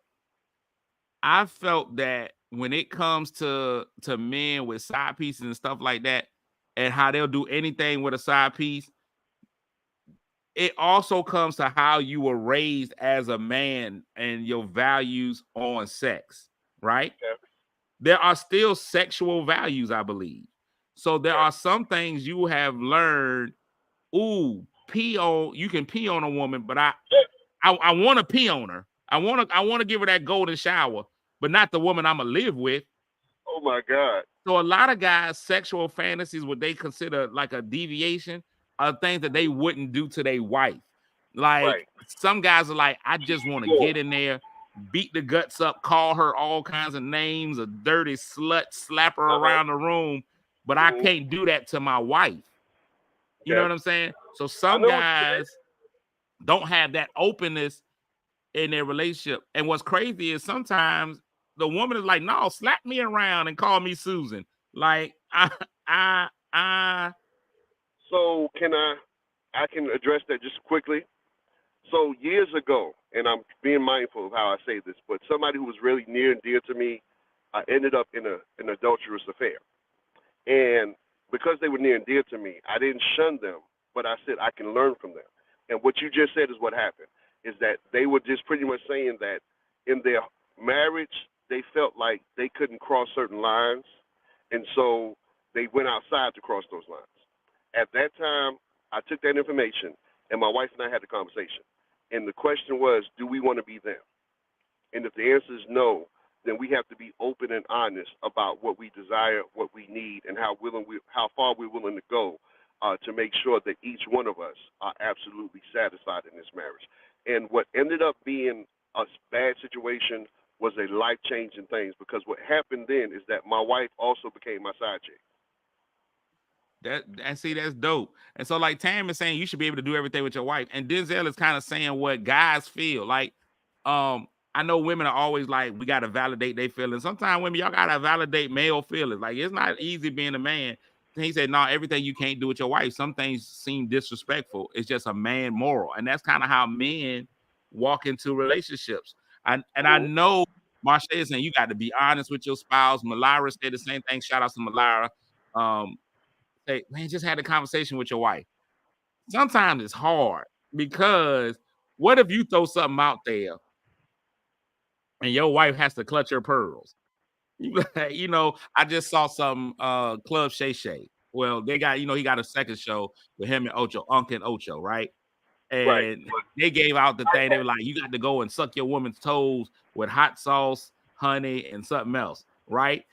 I felt that when it comes to men with side pieces and stuff like that, and how they'll do anything with a side piece, it also comes to how you were raised as a man and your values on sex, right? Yeah. There are still sexual values, I believe. So there are some things you have learned. Ooh, you can pee on a woman, but I want to pee on her. I want to give her that golden shower, but not the woman I'm gonna live with. Oh my God. So a lot of guys' sexual fantasies, what they consider like a deviation, are things that they wouldn't do to their wife. Like some guys are like, I just want to get in there, beat the guts up, call her all kinds of names, a dirty slut, slap her around the room, but I can't do that to my wife. You know what I'm saying? So some guys don't have that openness in their relationship. And what's crazy is sometimes the woman is like, no, slap me around and call me Susan. Like, So I can address that just quickly. So years ago, and I'm being mindful of how I say this, but somebody who was really near and dear to me ended up in an adulterous affair. And because they were near and dear to me, I didn't shun them, but I said I can learn from them. And what you just said is what happened, is that they were just pretty much saying that in their marriage, they felt like they couldn't cross certain lines. And so they went outside to cross those lines. At that time, I took that information, and my wife and I had the conversation. And the question was, do we want to be them? And if the answer is no, then we have to be open and honest about what we desire, what we need, and how far we're willing to go to make sure that each one of us are absolutely satisfied in this marriage. And what ended up being a bad situation was a life-changing thing, because what happened then is that my wife also became my side chick. That's dope. And so, like Tam is saying, you should be able to do everything with your wife. And Denzel is kind of saying what guys feel. Like, I know women are always like, we gotta validate their feelings. Sometimes women, y'all gotta validate male feelings. Like, it's not easy being a man. He said, no, everything you can't do with your wife. Some things seem disrespectful. It's just a man moral. And that's kind of how men walk into relationships. I know Marsha is saying you got to be honest with your spouse. Malara said the same thing. Shout out to Malara. Hey, man, just had a conversation with your wife. Sometimes it's hard because what if you throw something out there and your wife has to clutch her pearls? You know, I just saw some Club Shay Shay. Well, they got, he got a second show with him and Ocho, Unc and Ocho, right? And Right. they gave out the thing. They were like, you got to go and suck your woman's toes with hot sauce, honey, and something else, right?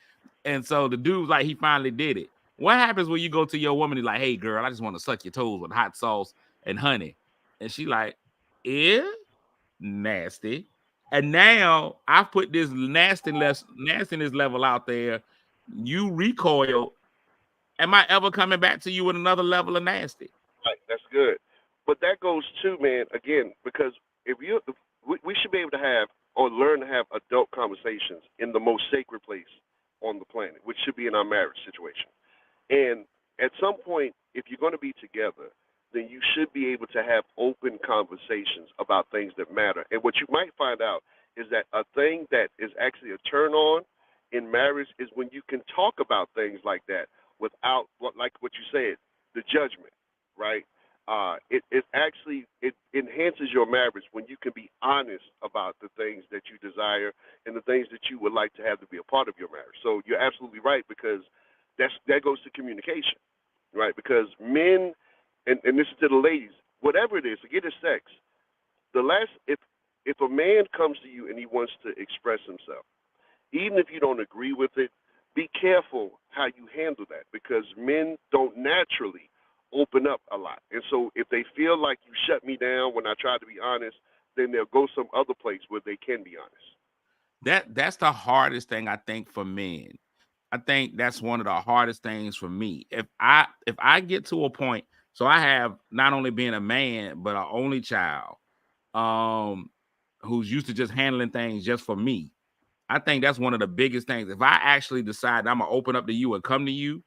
And so the dude was like, he finally did it. What happens when you go to your woman and like, hey, girl, I just want to suck your toes with hot sauce and honey? And she like, ew, nasty. And now I've put this nastiness level out there. You recoil. Am I ever coming back to you with another level of nasty? Right. That's good. But that goes too, man, again, because we should be able to have or learn to have adult conversations in the most sacred place on the planet, which should be in our marriage situation. And at some point, if you're going to be together, then you should be able to have open conversations about things that matter. And what you might find out is that a thing that is actually a turn on in marriage is when you can talk about things like that without, like what you said, the judgment, right? It enhances your marriage when you can be honest about the things that you desire and the things that you would like to have to be a part of your marriage. So you're absolutely right, because that goes to communication, right? Because men, and this is to the ladies, whatever it is, forget his sex. If a man comes to you and he wants to express himself, even if you don't agree with it, be careful how you handle that, because men don't naturally open up a lot. And so if they feel like you shut me down when I try to be honest, then they'll go some other place where they can be honest. That's the hardest thing, I think, for men. I think that's one of the hardest things for me. If I get to a point, so I have not only being a man, but an only child, who's used to just handling things just for me. I think that's one of the biggest things. If I actually decide I'm gonna open up to you and come to you,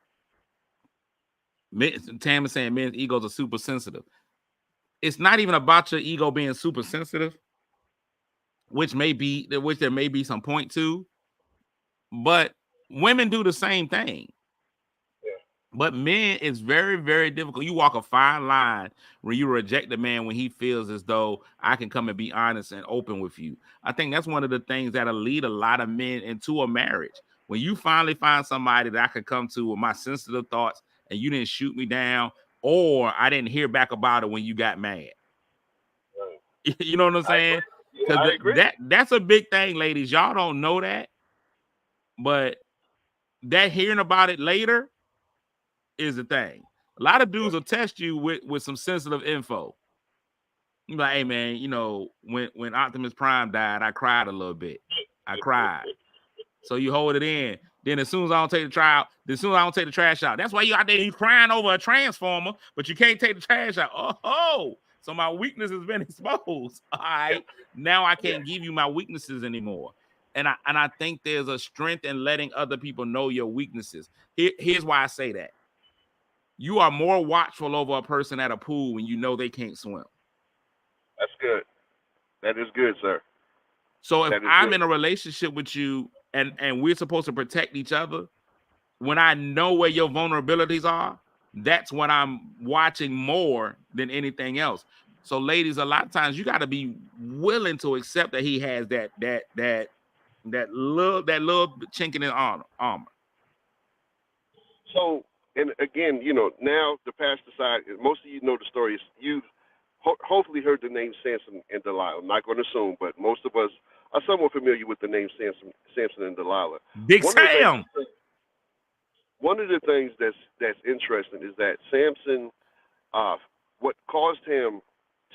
Tam is saying men's egos are super sensitive. It's not even about your ego being super sensitive, which there may be some point to, but women do the same thing. But men, it's very, very difficult. You walk a fine line when you reject a man when he feels as though I can come and be honest and open with you. I think that's one of the things that'll lead a lot of men into a marriage. When you finally find somebody that I could come to with my sensitive thoughts and you didn't shoot me down, or I didn't hear back about it when you got mad. Right. You know what I'm saying? Because that's a big thing, ladies. Y'all don't know that, but that hearing about it later is the thing. A lot of dudes will test you with some sensitive info. You're like, hey man, when Optimus Prime died, I cried a little bit. I cried. So you hold it in. Then as soon as I don't take the trash out, that's why you out there, you crying over a transformer, but you can't take the trash out. Oh, so my weakness has been exposed. All right, now I can't give you my weaknesses anymore. And I think there's a strength in letting other people know your weaknesses. Here's why I say that. You are more watchful over a person at a pool when you know they can't swim. That's good. That is good, sir. So if That is I'm good. in a relationship with you and we're supposed to protect each other, when I know where your vulnerabilities are, that's what I'm watching more than anything else. So, ladies, a lot of times you got to be willing to accept that he has that little chink in his armor. So, and again, now the pastor side, most of you know the story. You've hopefully heard the name Samson and Delilah. I'm not going to assume, but most of us are somewhat familiar with the name Samson and Delilah. Big Sam. One of the things that's interesting is that Samson, what caused him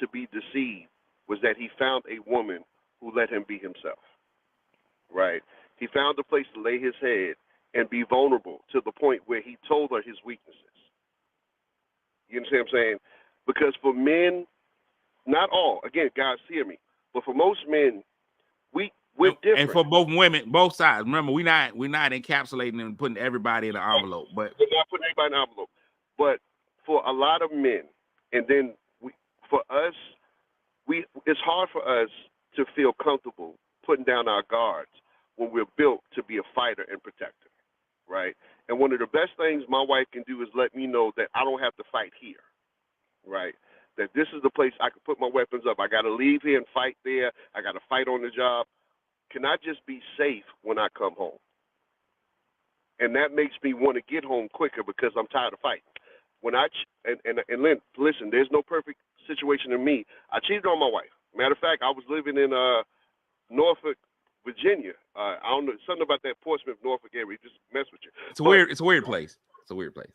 to be deceived was that he found a woman who let him be himself. Right? He found a place to lay his head and be vulnerable to the point where he told her his weaknesses. You understand what I'm saying? Because for men, not all, again, guys, hear me, but for most men, we're different. And for both women, both sides. Remember, we're not encapsulating and putting everybody in an envelope. But we're not putting everybody in an envelope. But for a lot of men, and then for us, it's hard for us to feel comfortable putting down our guards when we're built to be a fighter and protector, right? And one of the best things my wife can do is let me know that I don't have to fight here, right? That this is the place I can put my weapons up. I got to leave here and fight there. I got to fight on the job. Can I just be safe when I come home? And that makes me want to get home quicker because I'm tired of fighting. When and Lynn, listen, there's no perfect situation in me. I cheated on my wife. Matter of fact, I was living in Norfolk, Virginia. I don't know, something about that Portsmouth, Norfolk area. Just mess with you. It's a weird place. It's a weird place.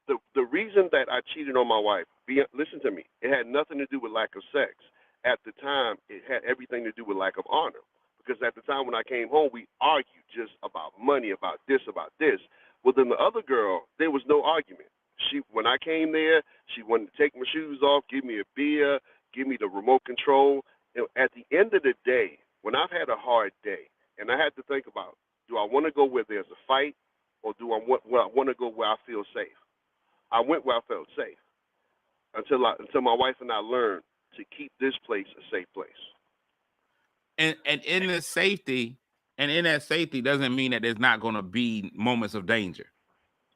The reason that I cheated on my wife, listen to me, it had nothing to do with lack of sex. At the time, it had everything to do with lack of honor. Because at the time when I came home, we argued just about money, about this, about this. Well, then the other girl, there was no argument. When I came there, she wanted to take my shoes off, give me a beer, give me the remote control. And at the end of the day, when I've had a hard day, and I had to think about, do I want to go where there's a fight, or do I want to go where I feel safe? I went where I felt safe until my wife and I learned to keep this place a safe place. And in that safety doesn't mean that there's not going to be moments of danger.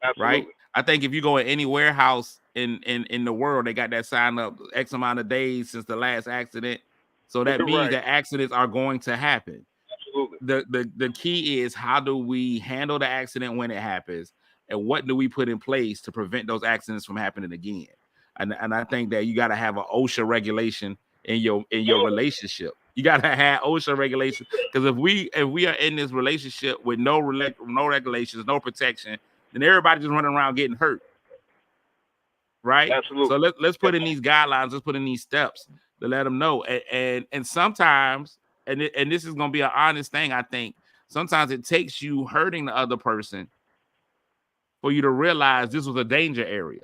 Absolutely. Right? I think if you go in any warehouse in the world, they got that sign up X amount of days since the last accident. So that means that accidents are going to happen. Absolutely. The key is, how do we handle the accident when it happens, and what do we put in place to prevent those accidents from happening again? And I think that you got to have an OSHA regulation in your relationship. You got to have OSHA regulations, because if we are in this relationship with no regulations, no protection, then everybody just running around getting hurt. Right? Absolutely. So let's put in these guidelines, let's put in these steps to let them know. And sometimes, and this is going to be an honest thing, I think, sometimes it takes you hurting the other person for you to realize this was a danger area.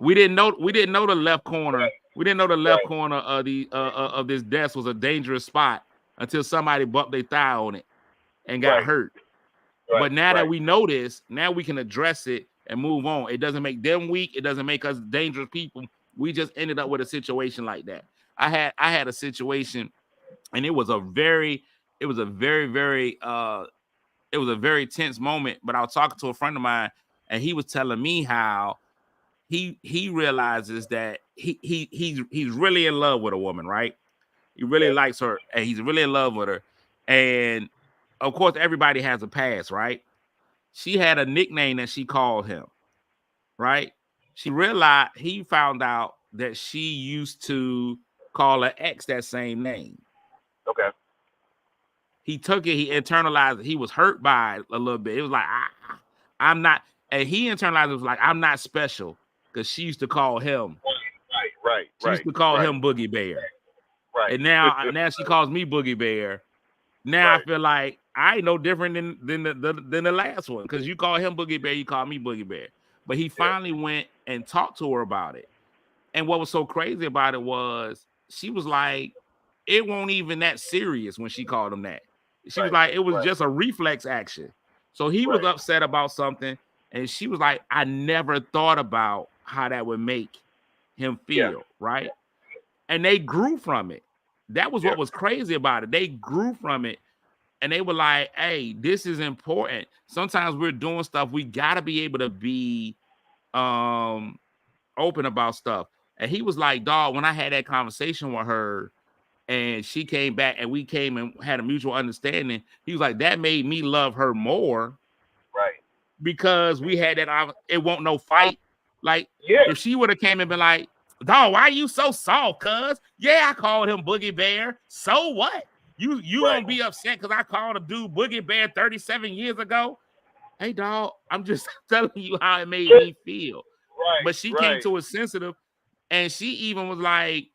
We didn't know the left corner. We didn't know the left corner of this desk was a dangerous spot until somebody bumped their thigh on it and got hurt. But now that we know this, now we can address it and move on. It doesn't make them weak. It doesn't make us dangerous people. We just ended up with a situation like that. I had a situation, and it was a very tense moment. But I was talking to a friend of mine, and he was telling me how he realizes that he's really in love with a woman, right? He really likes her, and he's really in love with her. And of course, everybody has a past, right? She had a nickname that she called him, right? He found out that she used to call her ex that same name. Okay. He took it, he internalized it. He was hurt by it a little bit. It was like, I'm not, and he internalized it, was like, I'm not special, because she used to call him. Right. She used to call him Boogie Bear. Right. And now she calls me Boogie Bear. Now I feel like I ain't no different than the last one, because you call him Boogie Bear, you call me Boogie Bear. But he finally went and talked to her about it. And what was so crazy about it was, she was like, it won't even that serious when she called him that. She was like, it was just a reflex action. So he was upset about something, and she was like, I never thought about how that would make him feel, right? and they grew from it. That was what was crazy about it. They grew from it, and they were like, "Hey, this is important." Sometimes we're doing stuff. We gotta be able to be open about stuff. And he was like, "Dog, when I had that conversation with her, and she came back, and we came and had a mutual understanding." He was like, "That made me love her more." Right. Because we had that, it won't no fight. Like, Yeah. if she would have came and been like, "Dog, why you so soft, cuz?" Yeah, I called him Boogie Bear. So what? You gonna be upset because I called a dude Boogie Bear 37 years ago? Hey, dog, I'm just telling you how it made me feel. Right. But she came to it sensitive, and she even was like,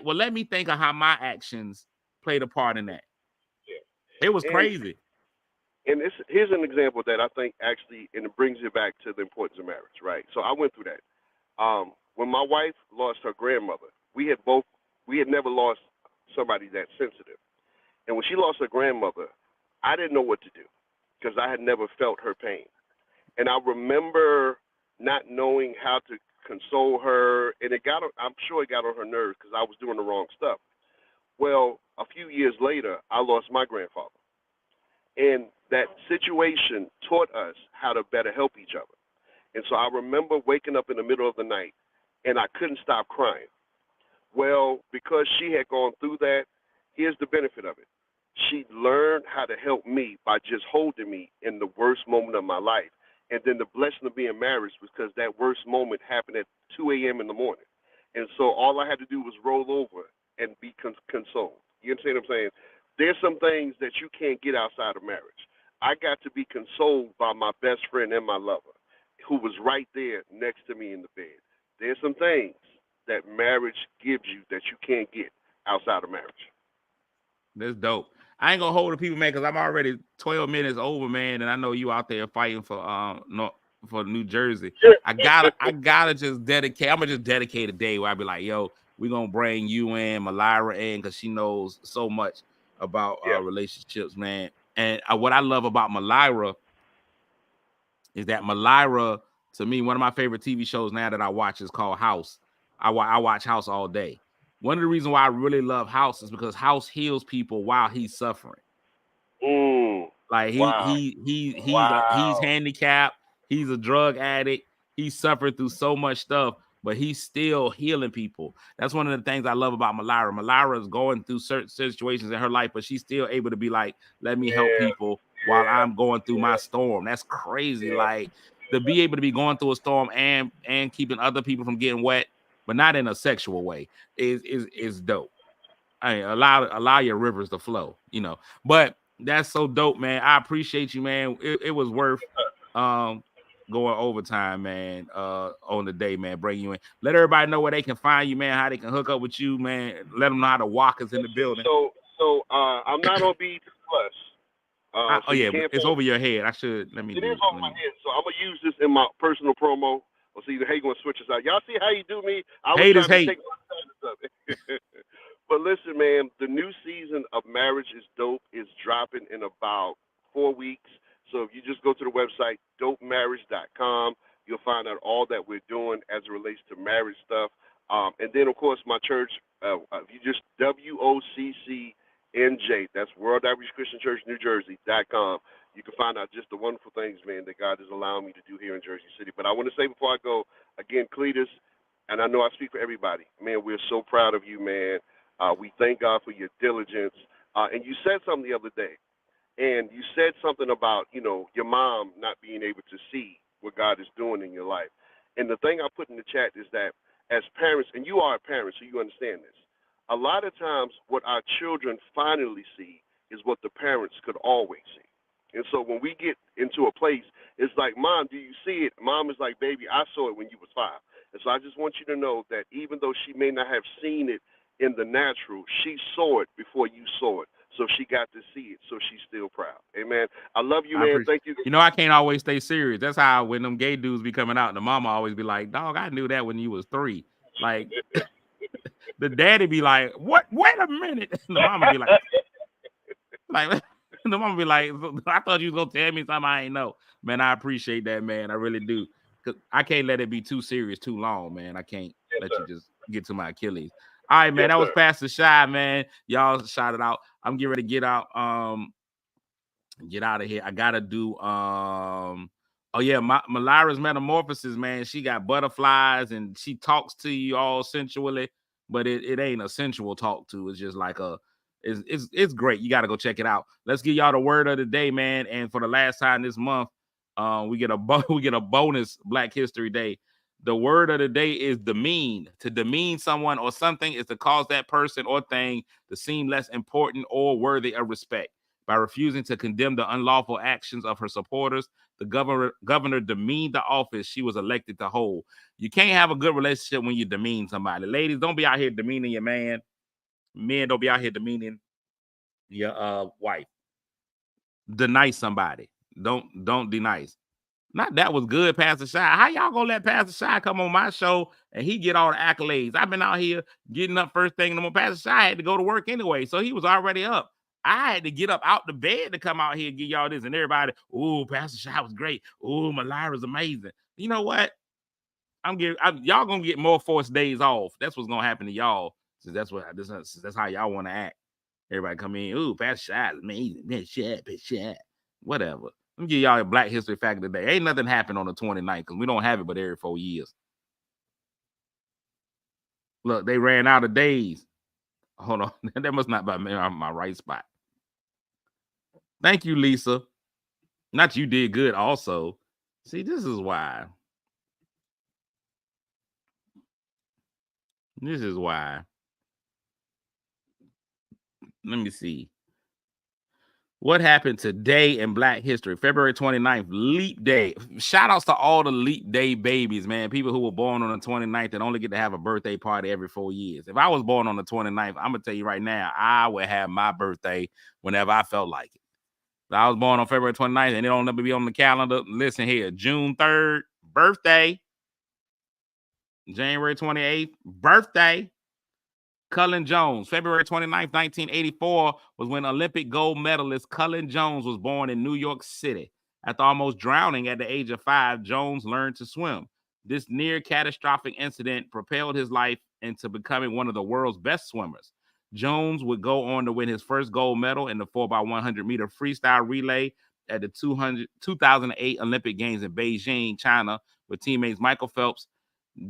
"Well, let me think of how my actions played a part in that." Yeah. It was crazy. And here's an example that I think actually, and it brings it back to the importance of marriage, right? So I went through that. When my wife lost her grandmother, we had never lost somebody that sensitive. And when she lost her grandmother, I didn't know what to do because I had never felt her pain. And I remember not knowing how to console her, and I'm sure it got on her nerves because I was doing the wrong stuff. Well, a few years later, I lost my grandfather. And that situation taught us how to better help each other. And so I remember waking up in the middle of the night, and I couldn't stop crying. Well, because she had gone through that, here's the benefit of it. She learned how to help me by just holding me in the worst moment of my life. And then the blessing of being married was because that worst moment happened at 2 a.m. in the morning. And so all I had to do was roll over and be consoled. You understand what I'm saying? There's some things that you can't get outside of marriage. I got to be consoled by my best friend and my lover, who was right there next to me in the bed. There's some things that marriage gives you that you can't get outside of marriage. That's dope. I ain't gonna hold the people, man, because I'm already 12 minutes over, man, and I know you out there fighting for New Jersey. I gotta just dedicate. I'm gonna just dedicate a day where I be like, "Yo, we're gonna bring you in, Malira in, because she knows so much about relationships, man." And what I love about Malira is that Malira, to me, one of my favorite TV shows now that I watch is called House. I watch House all day. One of the reasons why I really love House is because House heals people while he's suffering. Like he's handicapped. He's a drug addict. He suffered through so much stuff, but he's still healing people. That's one of the things I love about Malira. Malira is going through certain situations in her life, but she's still able to be like, "Let me help people while I'm going through my storm." That's crazy. Like, to be able to be going through a storm and keeping other people from getting wet, but not in a sexual way, is dope. I mean, allow your rivers to flow, But that's so dope, man. I appreciate you, man. It was worth going overtime, man, on the day, man. Bring you in. Let everybody know where they can find you, man, how they can hook up with you, man. Let them know how to walk us in the building. So I'm not on BET Plus. It's over your head. It is over my head. So I'm gonna use this in my personal promo. We'll see how you gonna switch us out. Y'all see how you do me? Hate is hate. But listen, man, the new season of Marriage is Dope is dropping in about 4 weeks. So if you just go to the website, dopemarriage.com, you'll find out all that we're doing as it relates to marriage stuff. And then, of course, my church, if you just WOCCNJ, that's World Outreach Christian Church, New Jersey.com. You can find out just the wonderful things, man, that God is allowing me to do here in Jersey City. But I want to say before I go, again, Cletus, and I know I speak for everybody, man, we're so proud of you, man. We thank God for your diligence. And you said something the other day, and you said something about, your mom not being able to see what God is doing in your life. And the thing I put in the chat is that as parents, and you are a parent, so you understand this, a lot of times what our children finally see is what the parents could always see. And so when we get into a place, it's like, Mom, do you see it? Mom is like, baby, I saw it when you was 5. And so I just want you to know that even though she may not have seen it in the natural, she saw it before you saw it. So she got to see it. So she's still proud. Amen. I love you, man. Thank you. I can't always stay serious. That's how when them gay dudes be coming out, and the mama always be like, "Dog, I knew that when you was 3." Like, the daddy be like, "What? Wait a minute." And the mama be like, the mama be like, "I thought you was gonna tell me something I ain't know." Man, I appreciate that, man. I really do. Cause I can't let it be too serious too long, man. I can't. let you just get to my Achilles. All right, man. Yes, That was sir. Pastor Shy, man. Y'all shout it out. I'm getting ready to get out. Get out of here. I gotta do oh yeah, Malira's metamorphosis, man. She got butterflies and she talks to you all sensually, but it ain't a sensual talk to. It's just like it's great. You got to go check it out. Let's give y'all the word of the day, man. And for the last time this month, we get a bonus Black History Day. The word of the day is demean. To demean someone or something is to cause that person or thing to seem less important or worthy of respect. By refusing to condemn the unlawful actions of her supporters, the governor demeaned the office she was elected to hold. You can't have a good relationship when you demean somebody. Ladies, don't be out here demeaning your man. Men, don't be out here demeaning your wife. Deny somebody. Don't deny. Not that was good, Pastor Shy. How y'all gonna let Pastor Shy come on my show and he get all the accolades? I've been out here getting up first thing in the morning. Pastor Shy had to go to work anyway, so he was already up. I had to get up out the bed to come out here and give y'all this, and everybody, oh, Pastor Shy was great. Oh, Malira's amazing. You know what? Y'all gonna get more forced days off. That's what's gonna happen to y'all. So that's how y'all want to act. Everybody come in, ooh, Pastor Shy is amazing. Pastor Shy. Whatever. Let me give y'all a Black History fact today. Ain't nothing happened on the 29th because we don't have it but every 4 years. Look, they ran out of days. Hold on. That must not be my right spot. Thank you, Lisa. Not you did good also. See, this is why. This is why. Let me see. What happened today in Black History? February 29th, Leap Day. Shout outs to all the Leap Day babies, man. People who were born on the 29th and only get to have a birthday party every 4 years. If I was born on the 29th, I'm going to tell you right now, I would have my birthday whenever I felt like it. If I was born on February 29th and it don't never be on the calendar, listen here, June 3rd, birthday. January 28th, birthday. Cullen Jones, February 29th, 1984, was when Olympic gold medalist Cullen Jones was born in New York City. After almost drowning at the age of 5, Jones learned to swim. This near catastrophic incident propelled his life into becoming one of the world's best swimmers. Jones would go on to win his first gold medal in the 4x100 meter freestyle relay at the 2008 Olympic Games in Beijing, China, with teammates Michael Phelps,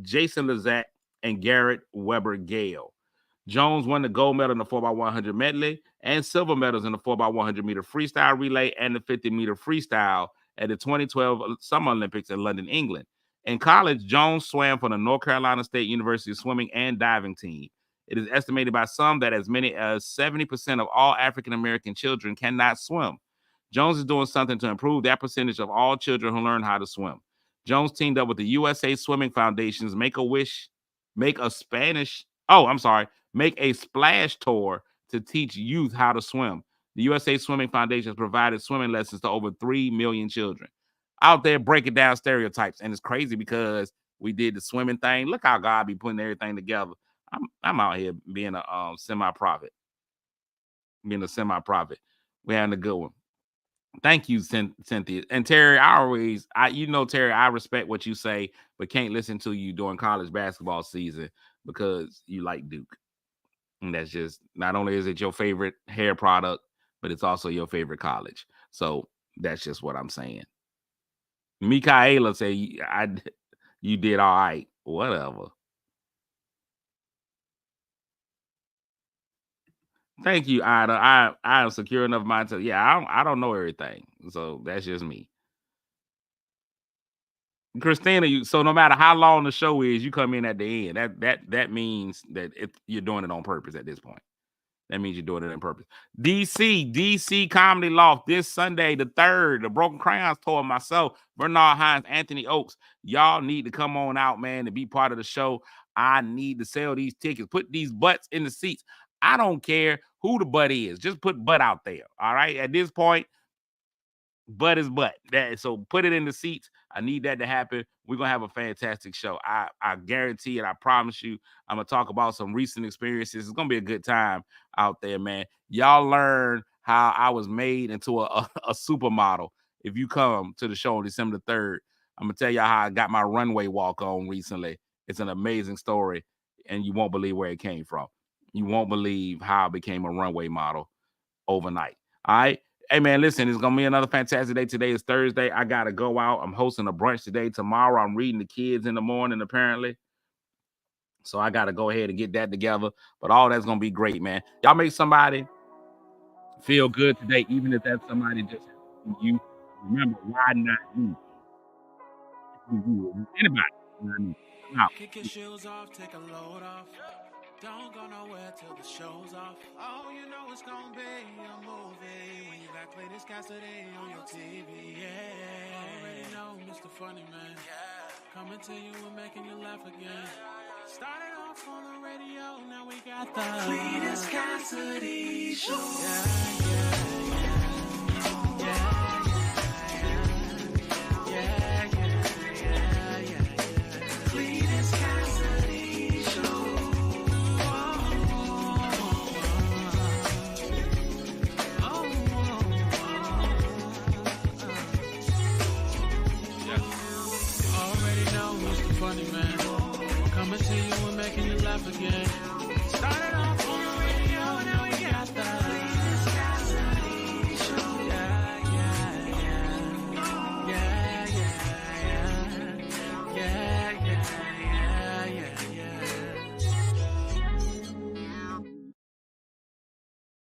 Jason Lezak, and Garrett Weber-Gale. Jones won the gold medal in the 4x100 medley and silver medals in the 4x100 meter freestyle relay and the 50 meter freestyle at the 2012 Summer Olympics in London, England. In college, Jones swam for the North Carolina State University swimming and diving team. It is estimated by some that as many as 70% of all African-American children cannot swim. Jones is doing something to improve that percentage of all children who learn how to swim. Jones teamed up with the USA Swimming Foundation's Make a Splash tour to teach youth how to swim. The USA Swimming Foundation has provided swimming lessons to over 3 million children. Out there breaking down stereotypes. And it's crazy because we did the swimming thing. Look how God be putting everything together. I'm out here being a semi-prophet. Being a semi-prophet. We're having a good one. Thank you, Cynthia. And Terry, Terry, I respect what you say, but can't listen to you during college basketball season because you like Duke. And that's just, not only is it your favorite hair product, but it's also your favorite college. So that's just what I'm saying. Mikaela say you did all right. Whatever. Thank you, Ida. I am secure enough mind to, I don't know everything. So that's just me. Christina, so no matter how long the show is, you come in at the end. That means that you're doing it on purpose at this point. That means you're doing it on purpose. DC Comedy Loft this Sunday, the 3rd, the Broken Crayons Tour, myself, Bernard Hines, Anthony Oakes. Y'all need to come on out, man, to be part of the show. I need to sell these tickets. Put these butts in the seats. I don't care who the butt is. Just put butt out there. All right. At this point, butt is butt. So put it in the seats. I need that to happen. We're going to have a fantastic show. I guarantee it. I promise you. I'm going to talk about some recent experiences. It's going to be a good time out there, man. Y'all learn how I was made into a supermodel. If you come to the show on December 3rd, I'm going to tell y'all how I got my runway walk on recently. It's an amazing story, and you won't believe where it came from. You won't believe how I became a runway model overnight. All right. Hey, man, listen, it's going to be another fantastic day. Today is Thursday. I got to go out. I'm hosting a brunch today. Tomorrow, I'm reading the kids in the morning, apparently. So I got to go ahead and get that together. But all that's going to be great, man. Y'all make somebody feel good today, even if that's somebody just you. Remember, why not you? Anybody. Kick your shoes off, take a load off. Don't go nowhere till the show's off. Oh, you know it's gonna be a movie when you got Clayton Cassidy on your TV. Yeah, already know Mr. Funny Man. Coming to you and making you laugh again. Started off on the radio, now we got the Clayton Cassidy Show. Yeah.